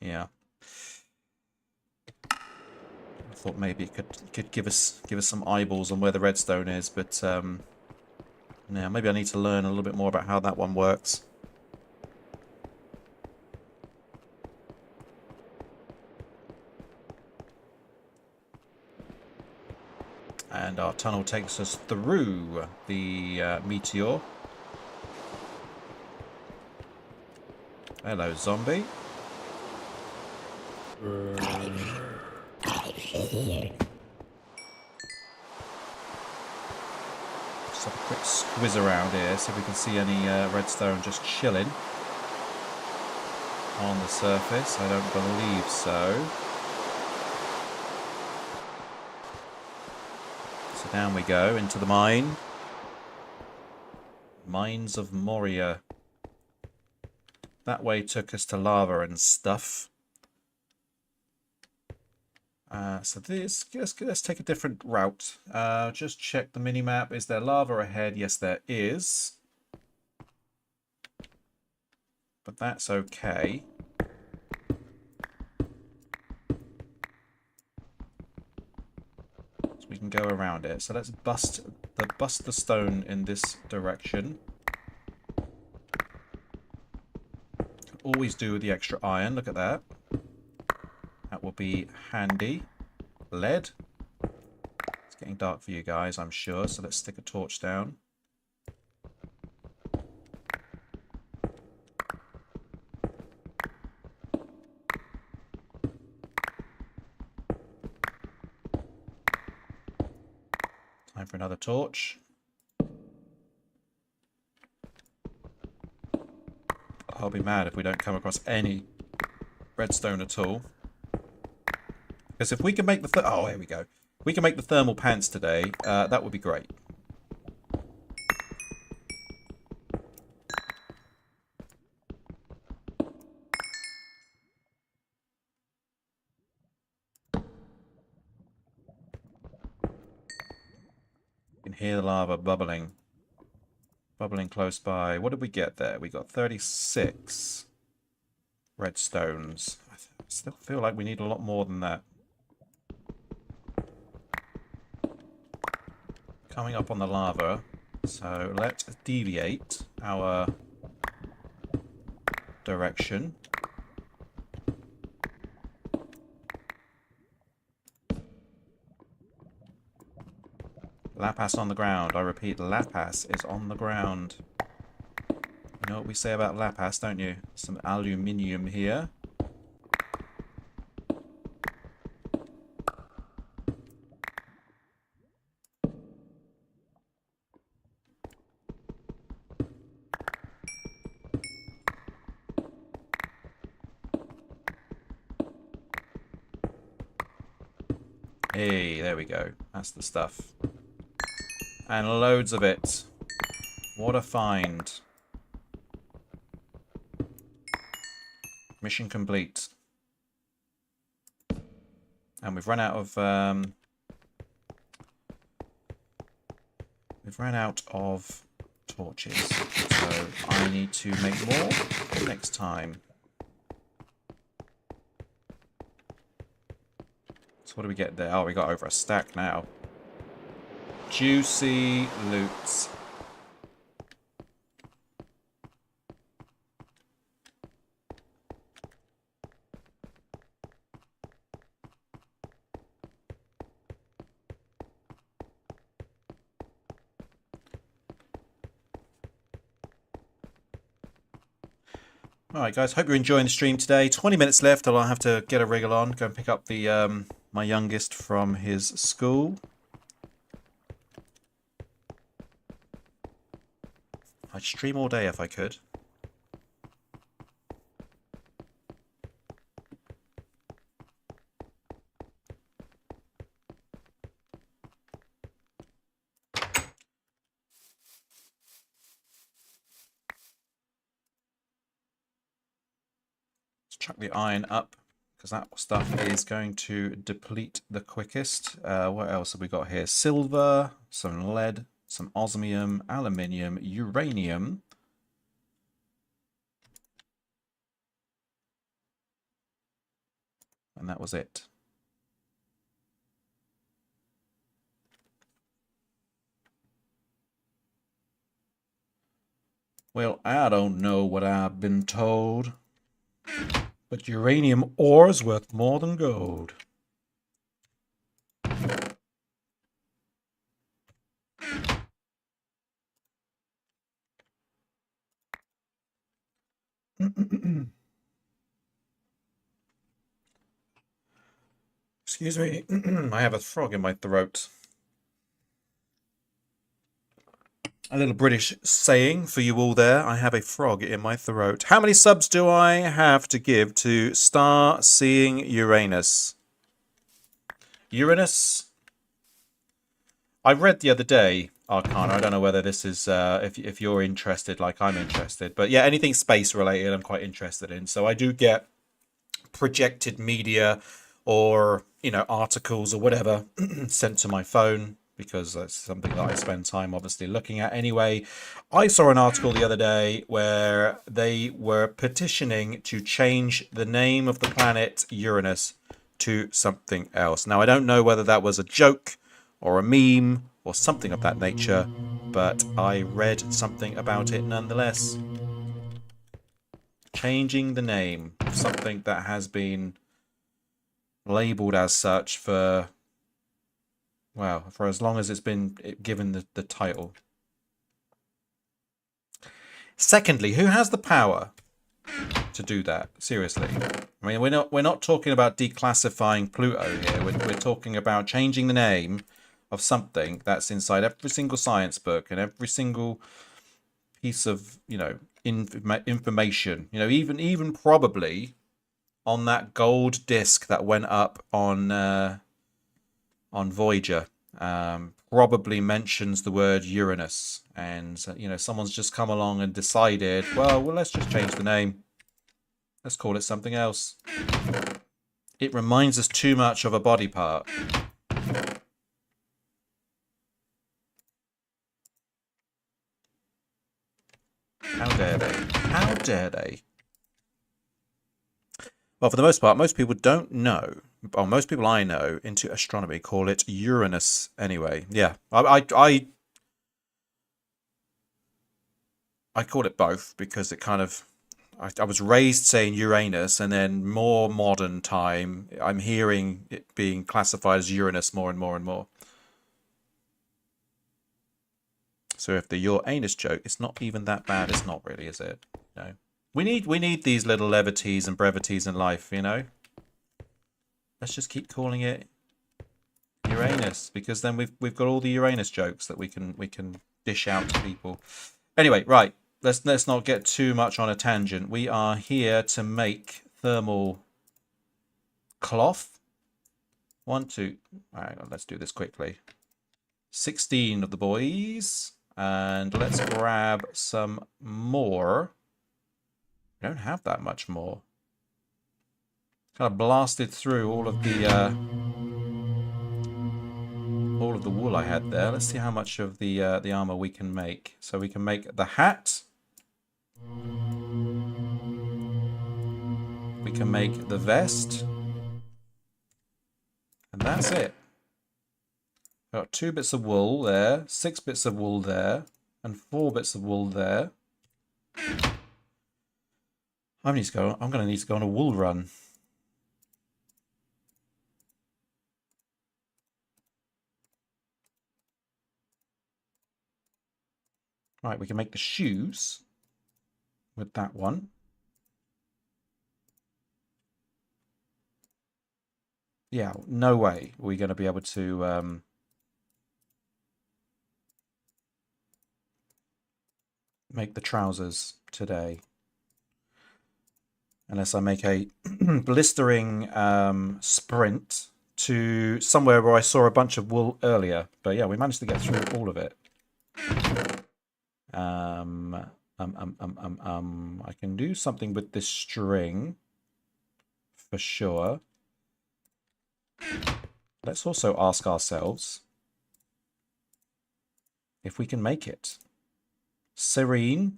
Yeah. I thought maybe it could give us some eyeballs on where the redstone is, but yeah, maybe I need to learn a little bit more about how that one works. And our tunnel takes us through the meteor. Hello, zombie. Just have a quick squiz around here, see if we can see any redstone just chilling on the surface. I don't believe so. So down we go into the mine. Mines of Moria. That way took us to lava and stuff. So this, let's take a different route. Just check the minimap. Is there lava ahead? Yes, there is. But that's okay. So we can go around it. So let's bust the stone in this direction. Can always do with the extra iron. Look at that. That will be handy. Lead. It's getting dark for you guys, I'm sure, so let's stick a torch down. Time for another torch. I'll be mad if we don't come across any redstone at all. Because if we can make the... oh, here we go. If we can make the thermal pants today, that would be great. You can hear the lava bubbling. Bubbling close by. What did we get there? We got 36 redstones. I still feel like we need a lot more than that. Coming up on the lava, so let's deviate our direction. Lapas on the ground. I repeat, Lapas is on the ground. You know what we say about Lapas, don't you? Some aluminium here. Hey, there we go. That's the stuff. And loads of it. What a find. Mission complete. And we've run out of torches. So I need to make more next time. So what do we get there? Oh, we got over a stack now. Juicy loot. Alright guys, hope you're enjoying the stream today. 20 minutes left till I have to get a wriggle on. Go and pick up the my youngest from his school. I'd stream all day if I could. Chuck the iron up because that stuff is going to deplete the quickest. What else have we got here? Silver, some lead, some osmium, aluminium, uranium. And that was it. Well, I don't know what I've been told. But uranium ore is worth more than gold. Excuse me, I have a frog in my throat. A little British saying for you all there. I have a frog in my throat. How many subs do I have to give to Star Seeing Uranus? Uranus? I read the other day, Arcana. I don't know whether this is, if you're interested like I'm interested. But yeah, anything space related I'm quite interested in. So I do get projected media or, you know, articles or whatever sent to my phone, because that's something that I spend time obviously looking at anyway. I saw an article the other day where they were petitioning to change the name of the planet Uranus to something else. Now, I don't know whether that was a joke or a meme or something of that nature, but I read something about it nonetheless. Changing the name of something that has been labelled as such for, well, for as long as it's been given the title. Secondly, who has the power to do that? Seriously. I mean, we're not talking about declassifying Pluto here. We're talking about changing the name of something that's inside every single science book and every single piece of, you know, information. You know, even probably on that gold disc that went up on Voyager, probably mentions the word Uranus, and you know, someone's just come along and decided, well, let's just change the name. Let's call it something else. It reminds us too much of a body part. How dare they? How dare they? Well, for the most part, most people don't know, or most people I know into astronomy call it Uranus anyway. Yeah, I call it both because it kind of, I was raised saying Uranus, and then more modern time, I'm hearing it being classified as Uranus more and more and more. So if the Uranus joke, it's not even that bad. It's not really, is it? No. We need these little levities and brevities in life, you know. Let's just keep calling it Uranus, because then we've got all the Uranus jokes that we can dish out to people. Anyway, right. Let's not get too much on a tangent. We are here to make thermal cloth. 1, 2. Hang on, let's do this quickly. 16 of the boys. And let's grab some more. We don't have that much more. Kind of blasted through all of the wool I had there. Let's see how much of the armor we can make. So we can make the hat. We can make the vest. And that's it. Got 2 bits of wool there, 6 bits of wool there, and 4 bits of wool there. I'm going to need to go on a wool run. Right, we can make the shoes with that one. Yeah, no way we're going to be able to make the trousers today. Unless I make a blistering sprint to somewhere where I saw a bunch of wool earlier. But yeah, we managed to get through all of it. I can do something with this string for sure. Let's also ask ourselves if we can make it. Serine,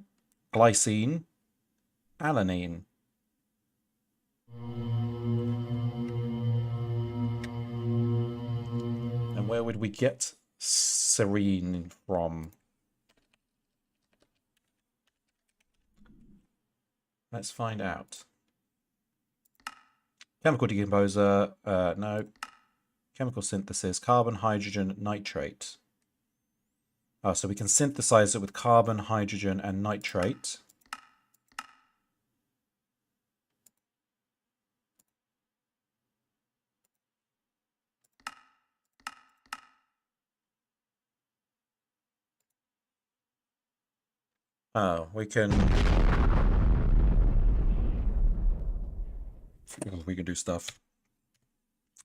glycine, alanine. And where would we get serine from? Let's find out. Chemical decomposer, no. Chemical synthesis, carbon, hydrogen, nitrate. Oh, so we can synthesize it with carbon, hydrogen, and nitrate. Oh, we can do stuff.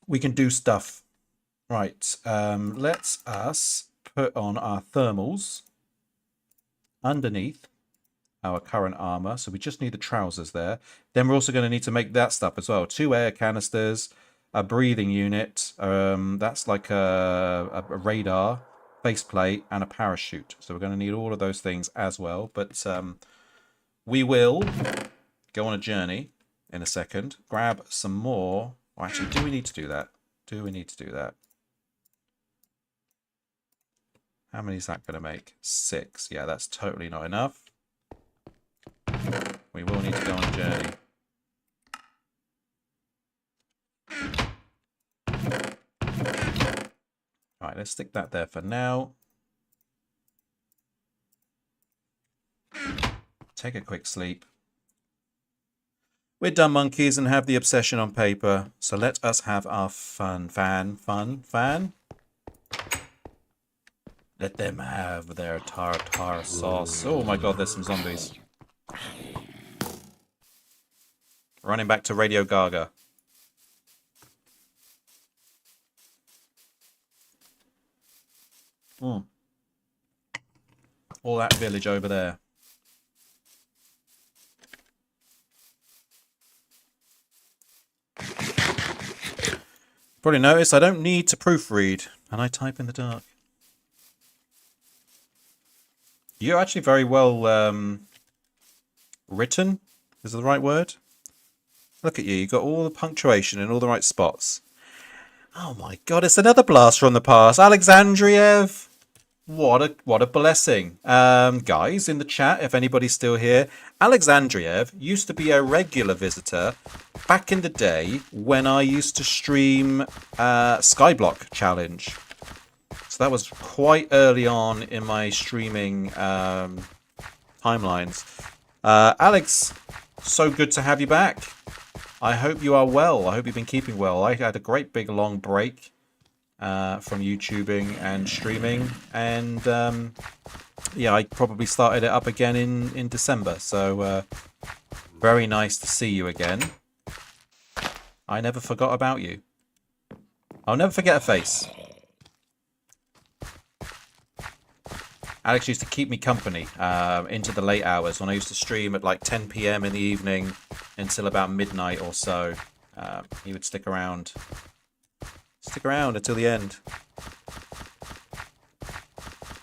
We can do stuff. Right, let's us put on our thermals underneath our current armor. So we just need the trousers there. Then we're also going to need to make that stuff as well. 2 air canisters, a breathing unit. That's like a radar, faceplate, and a parachute. So we're going to need all of those things as well. But we will go on a journey in a second. Grab some more. Oh, actually, do we need to do that? Do we need to do that? How many is that going to make? 6. Yeah, that's totally not enough. We will need to go on a journey. Alright, let's stick that there for now. Take a quick sleep. We're done, monkeys, and have the obsession on paper. So let us have our fun. Fan. Let them have their tartar sauce. Oh my god, there's some zombies. Running back to Radio Gaga. All that village over there. Probably noticed I don't need to proofread, and I type in the dark. You're actually very well written. Is that the right word? Look at you. You've got all the punctuation in all the right spots. Oh my god, it's another blast from the past. Alexandriev. What a blessing. Guys, in the chat, if anybody's still here, Alexandriev used to be a regular visitor back in the day when I used to stream Skyblock Challenge. So that was quite early on in my streaming timelines. Alex, so good to have you back. I hope you are well. I hope you've been keeping well. I had a great big long break from YouTubing and streaming. And yeah, I probably started it up again in December. So very nice to see you again. I never forgot about you. I'll never forget her face. Alex used to keep me company into the late hours when I used to stream at like 10 p.m. in the evening until about midnight or so. He would stick around. Stick around until the end.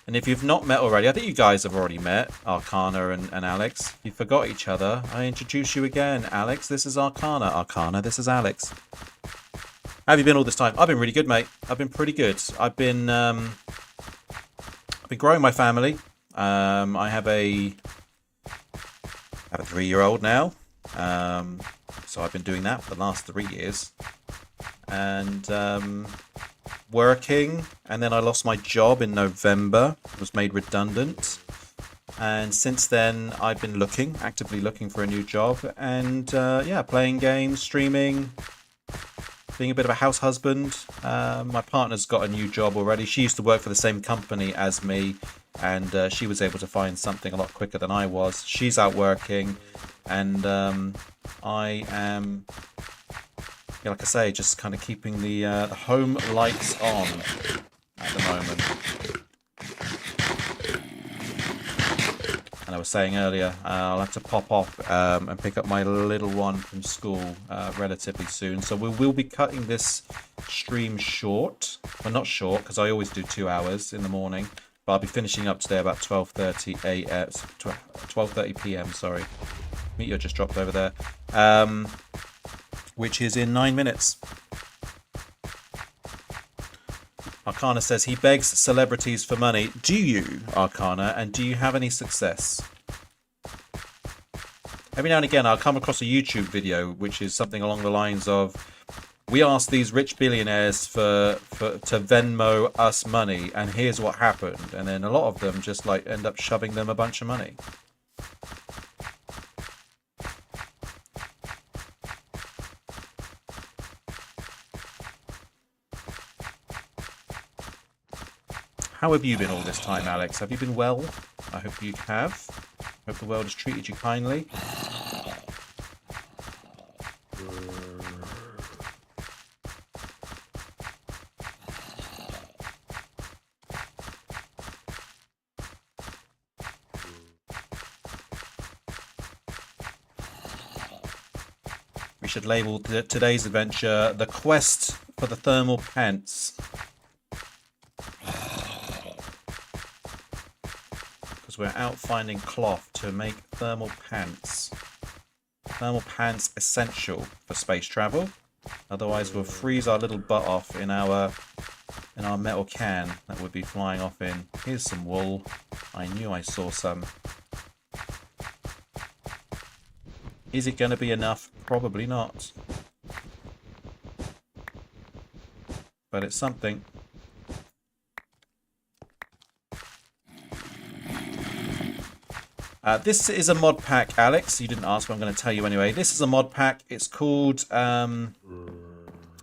And if you've not met already, I think you guys have already met, Arcana and Alex. If you forgot each other, I introduce you again. Alex, this is Arcana. Arcana, this is Alex. How have you been all this time? I've been really good, mate. I've been pretty good. I've been growing my family. I have a 3-year-old now. So I've been doing that for the last 3 years. And working, and then I lost my job in November, was made redundant, and since then I've been actively looking for a new job, and yeah, playing games, streaming, being a bit of a house husband. My partner's got a new job already. She used to work for the same company as me, and she was able to find something a lot quicker than I was. She's out working, and I am, yeah, like I say, just kind of keeping the home lights on at the moment. And I was saying earlier, I'll have to pop off and pick up my little one from school relatively soon. So we will be cutting this stream short. Well, not short, because I always do 2 hours in the morning. But I'll be finishing up today about 12:30 a.m. 12:30 p.m. Sorry, Meteor just dropped over there. Which is in 9 minutes. Arcana says he begs celebrities for money. Do you, Arcana, and do you have any success? Every now and again I'll come across a YouTube video which is something along the lines of, we asked these rich billionaires to Venmo us money, and here's what happened. And then a lot of them just like end up shoving them a bunch of money. How have you been all this time, Alex? Have you been well? I hope you have. I hope the world has treated you kindly. We should label today's adventure the quest for the thermal pants. We're out finding cloth to make thermal pants. Thermal pants essential for space travel. Otherwise we'll freeze our little butt off in our metal can that would be flying off in. Here's some wool. I knew I saw some. Is it going to be enough? Probably not. But it's something. This is a mod pack, Alex. You didn't ask, but I'm going to tell you anyway. This is a mod pack. It's called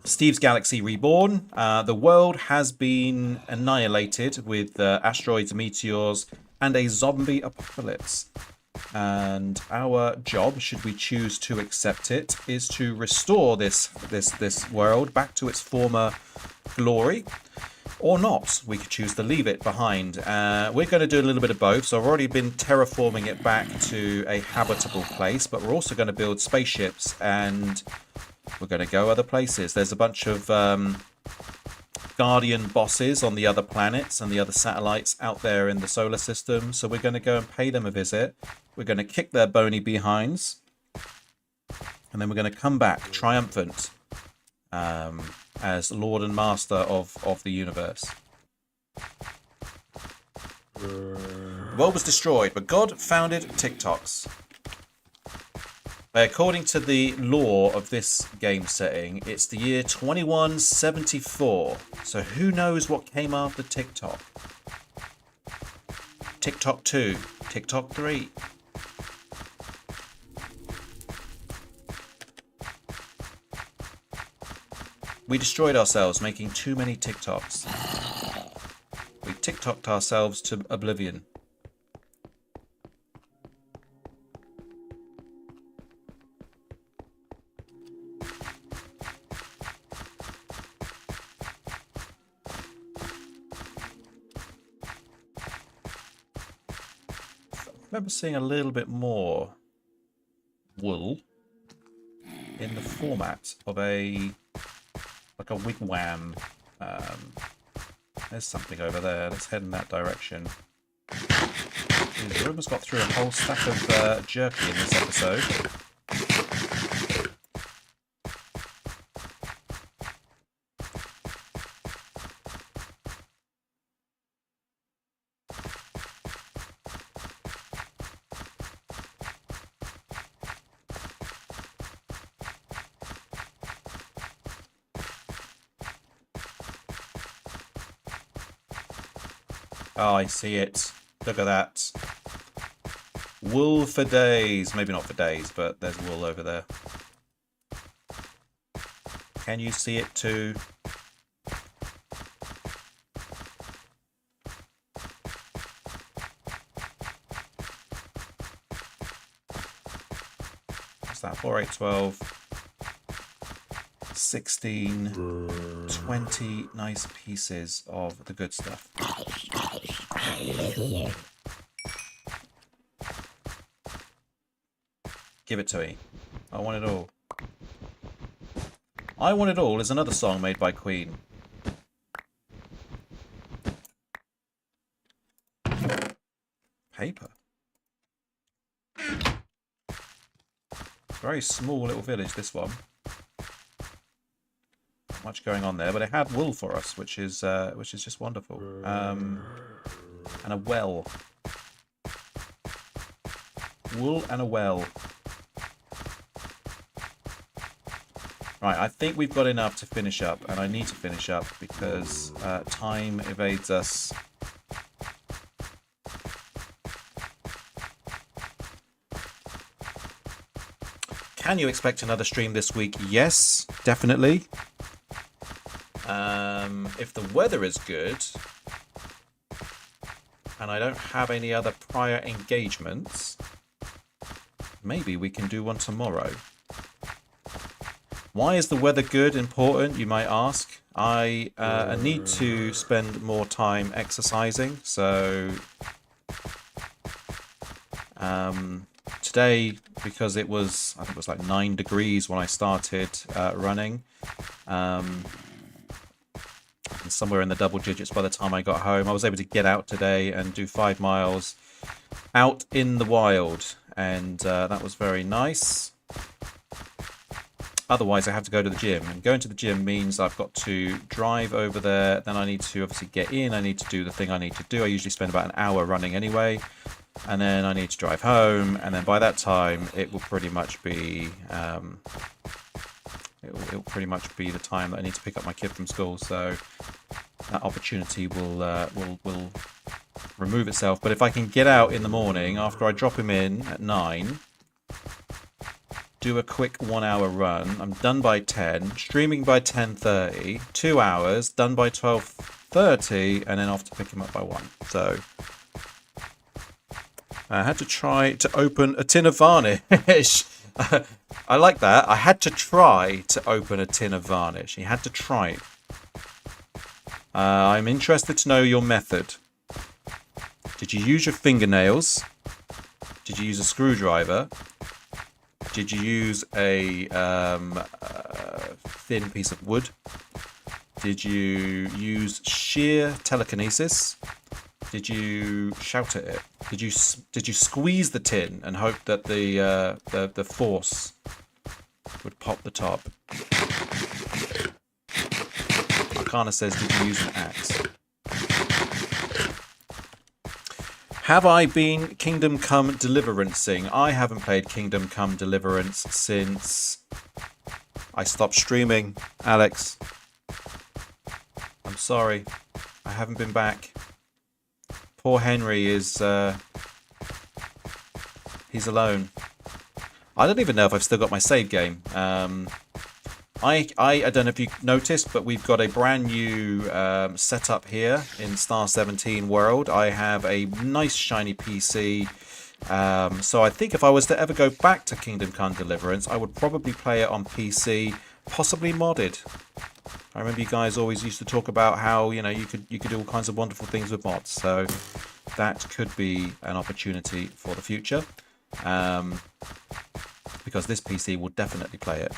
Steve's Galaxy Reborn. The world has been annihilated with asteroids, meteors, and a zombie apocalypse. And our job, should we choose to accept it, is to restore this world back to its former glory. Or not. We could choose to leave it behind. We're going to do a little bit of both. So I've already been terraforming it back to a habitable place, but we're also going to build spaceships and we're going to go other places. There's a bunch of Guardian bosses on the other planets and the other satellites out there in the solar system. So we're going to go and pay them a visit. We're going to kick their bony behinds. And then we're going to come back triumphant. As Lord and Master of the universe. The world was destroyed, but God founded TikToks. According to the lore of this game setting, it's the year 2174. So who knows what came after TikTok? TikTok 2, TikTok 3. We destroyed ourselves making too many TikToks. We TikToked ourselves to oblivion. remember seeing a little bit more wool in the format of a wigwam. There's something over there. Let's head in that direction. We've almost got through a whole stack of jerky in this episode. Oh, I see it. Look at that. Wool for days. Maybe not for days, but there's wool over there. Can you see it too? What's that? 4, 8, 12. 16, 20 nice pieces of the good stuff. Give it to me. I want it all. I Want It All is another song made by Queen. Paper. Very small little village, this one. Not much going on there, but it had wool for us, which is just wonderful. And a well. Wool and a well. Right, I think we've got enough to finish up, and I need to finish up because time evades us. Can you expect another stream this week? Yes, definitely. If the weather is good, and I don't have any other prior engagements, maybe we can do one tomorrow. Why is the weather good important, you might ask? I need to spend more time exercising, so today, because it was, I think it was like 9 degrees when I started running, and somewhere in the double digits by the time I got home, I was able to get out today and do 5 miles out in the wild, and that was very nice. Otherwise, I have to go to the gym, and going to the gym means I've got to drive over there. Then I need to obviously get in. I need to do the thing I need to do. I usually spend about an hour running anyway, and then I need to drive home. And then by that time, it will pretty much be it'll pretty much be the time that I need to pick up my kid from school. So that opportunity will remove itself. But if I can get out in the morning after I drop him in at 9. Do a quick 1 hour run. I'm done by 10, streaming by 10:30, 2 hours, done by 12:30, and then off to pick him up by 1. So I had to try to open a tin of varnish. I like that. I had to try to open a tin of varnish. You had to try it. I'm interested to know your method. Did you use your fingernails? Did you use a screwdriver? Did you use a thin piece of wood? Did you use sheer telekinesis? Did you shout at it? Did you squeeze the tin and hope that the force would pop the top? Arcana says, did you use an axe? Have I been Kingdom Come Deliverancing? I haven't played Kingdom Come Deliverance since I stopped streaming, Alex. I'm sorry. I haven't been back. Poor Henry is... he's alone. I don't even know if I've still got my save game. I don't know if you noticed, but we've got a brand new setup here in Star 17 world. I have a nice shiny PC. So I think if I was to ever go back to Kingdom Come Deliverance, I would probably play it on PC, possibly modded. I remember you guys always used to talk about how, you know, you could do all kinds of wonderful things with mods. So that could be an opportunity for the future, because this PC will definitely play it.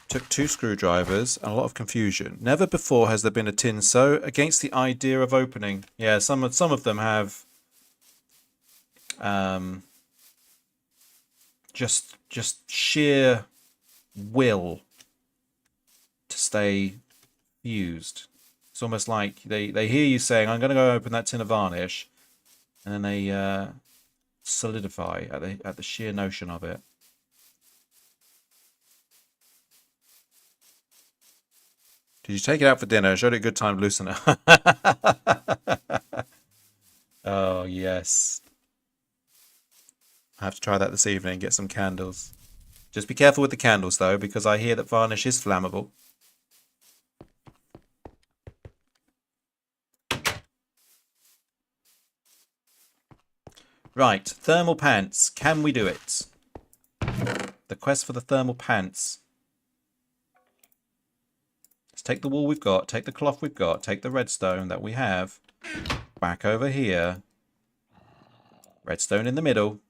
Took 2 screwdrivers and a lot of confusion. Never before has there been a tin so against the idea of opening. Yeah, some of them have just sheer will to stay fused. It's almost like they hear you saying, I'm going to go open that tin of varnish, and then they solidify at the sheer notion of it. Did you take it out for dinner? Showed it a good time to loosen it. Oh, yes. I have to try that this evening, get some candles. Just be careful with the candles, though, because I hear that varnish is flammable. Right, thermal pants. Can we do it? The quest for the thermal pants. Let's take the wool we've got, take the cloth we've got, take the redstone that we have. Back over here. Redstone in the middle.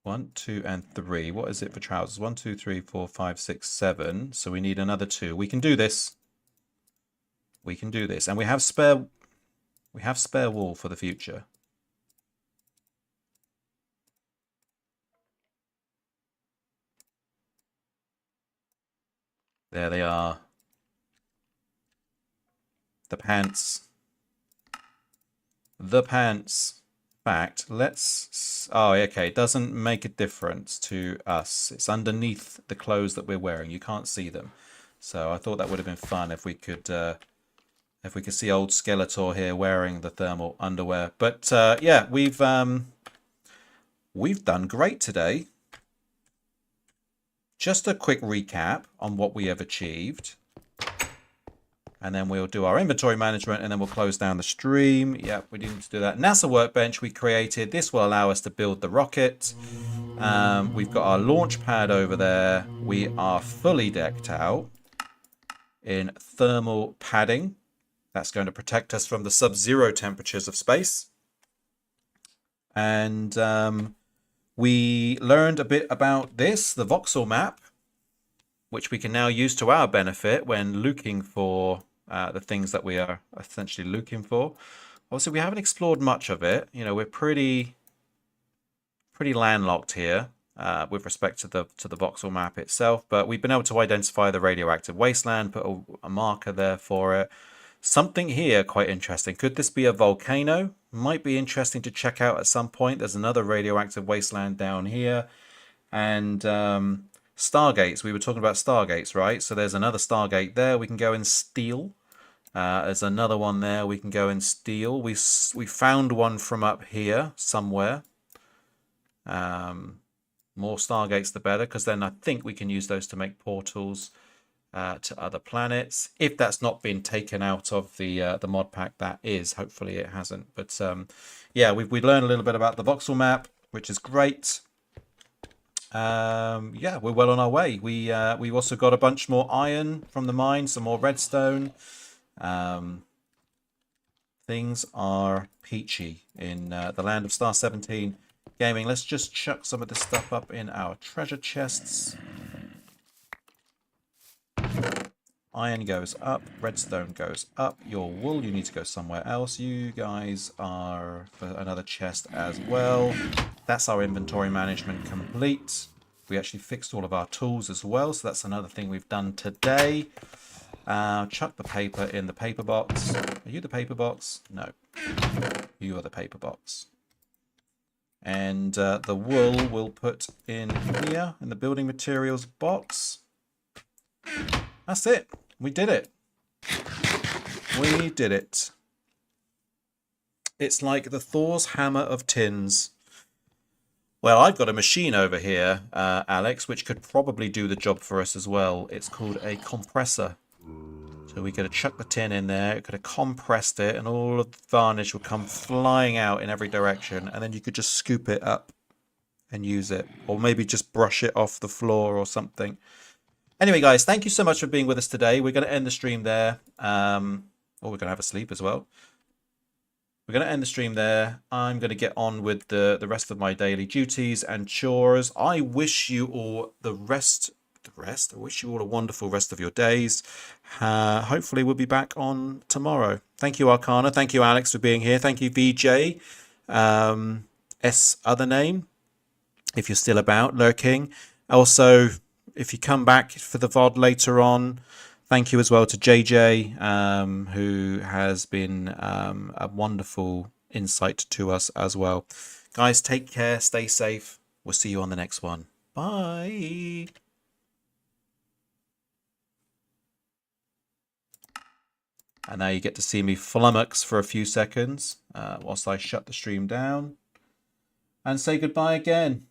One, 2, and 3. What is it for trousers? 1, 2, 3, 4, 5, 6, 7. So we need another 2. We can do this. We can do this, and we have spare wool for the future. There they are. The pants. The pants. Fact, let's... Oh, okay. It doesn't make a difference to us. It's underneath the clothes that we're wearing. You can't see them. So I thought that would have been fun if we could see old Skeletor here wearing the thermal underwear. But yeah, we've done great today. Just a quick recap on what we have achieved. And then we'll do our inventory management, and then we'll close down the stream. Yep, we need to do that. NASA Workbench we created. This will allow us to build the rocket. We've got our launch pad over there. We are fully decked out in thermal padding. That's going to protect us from the sub-zero temperatures of space. And we learned a bit about this, the voxel map, which we can now use to our benefit when looking for the things that we are essentially looking for. Also, we haven't explored much of it. You know, we're pretty landlocked here with respect to the voxel map itself, but we've been able to identify the radioactive wasteland, put a marker there for it. Something here quite interesting. Could this be a volcano? Might be interesting to check out at some point. There's another radioactive wasteland down here. And stargates. We were talking about stargates, right? So there's another stargate there we can go and steal. There's another one there we can go and steal. We found one from up here somewhere. More stargates the better, because then I think we can use those to make portals to other planets. If that's not been taken out of the mod pack, that is. Hopefully it hasn't. But yeah, we learned a little bit about the voxel map, which is great. Yeah, we're well on our way. We've also got a bunch more iron from the mine, some more redstone. Things are peachy in the land of Star 17 Gaming. Let's just chuck some of this stuff up in our treasure chests. Iron goes up, redstone goes up. Your wool, you need to go somewhere else. You guys are for another chest as well. That's our inventory management complete. We actually fixed all of our tools as well, so that's another thing we've done today. Chuck the paper in the paper box. Are you the paper box? No. You are the paper box. And the wool we'll put in here in the building materials box. That's it. We did it. We did it. It's like the Thor's hammer of tins. Well, I've got a machine over here, Alex, which could probably do the job for us as well. It's called a compressor. So we could have chucked the tin in there, it could have compressed it, and all of the varnish would come flying out in every direction, and then you could just scoop it up. and use it, or maybe just brush it off the floor or something. Anyway, guys, thank you so much for being with us today. We're going to end the stream there. Or we're going to have a sleep as well. We're going to end the stream there. I'm going to get on with the rest of my daily duties and chores. I wish you all I wish you all a wonderful rest of your days. Hopefully we'll be back on tomorrow. Thank you, Arcana. Thank you, Alex, for being here. Thank you, VJ. Other name, if you're still about, lurking. Also, if you come back for the VOD later on, thank you as well to JJ, who has been a wonderful insight to us as well. Guys, take care, stay safe. We'll see you on the next one. Bye. And now you get to see me flummox for a few seconds whilst I shut the stream down and say goodbye again.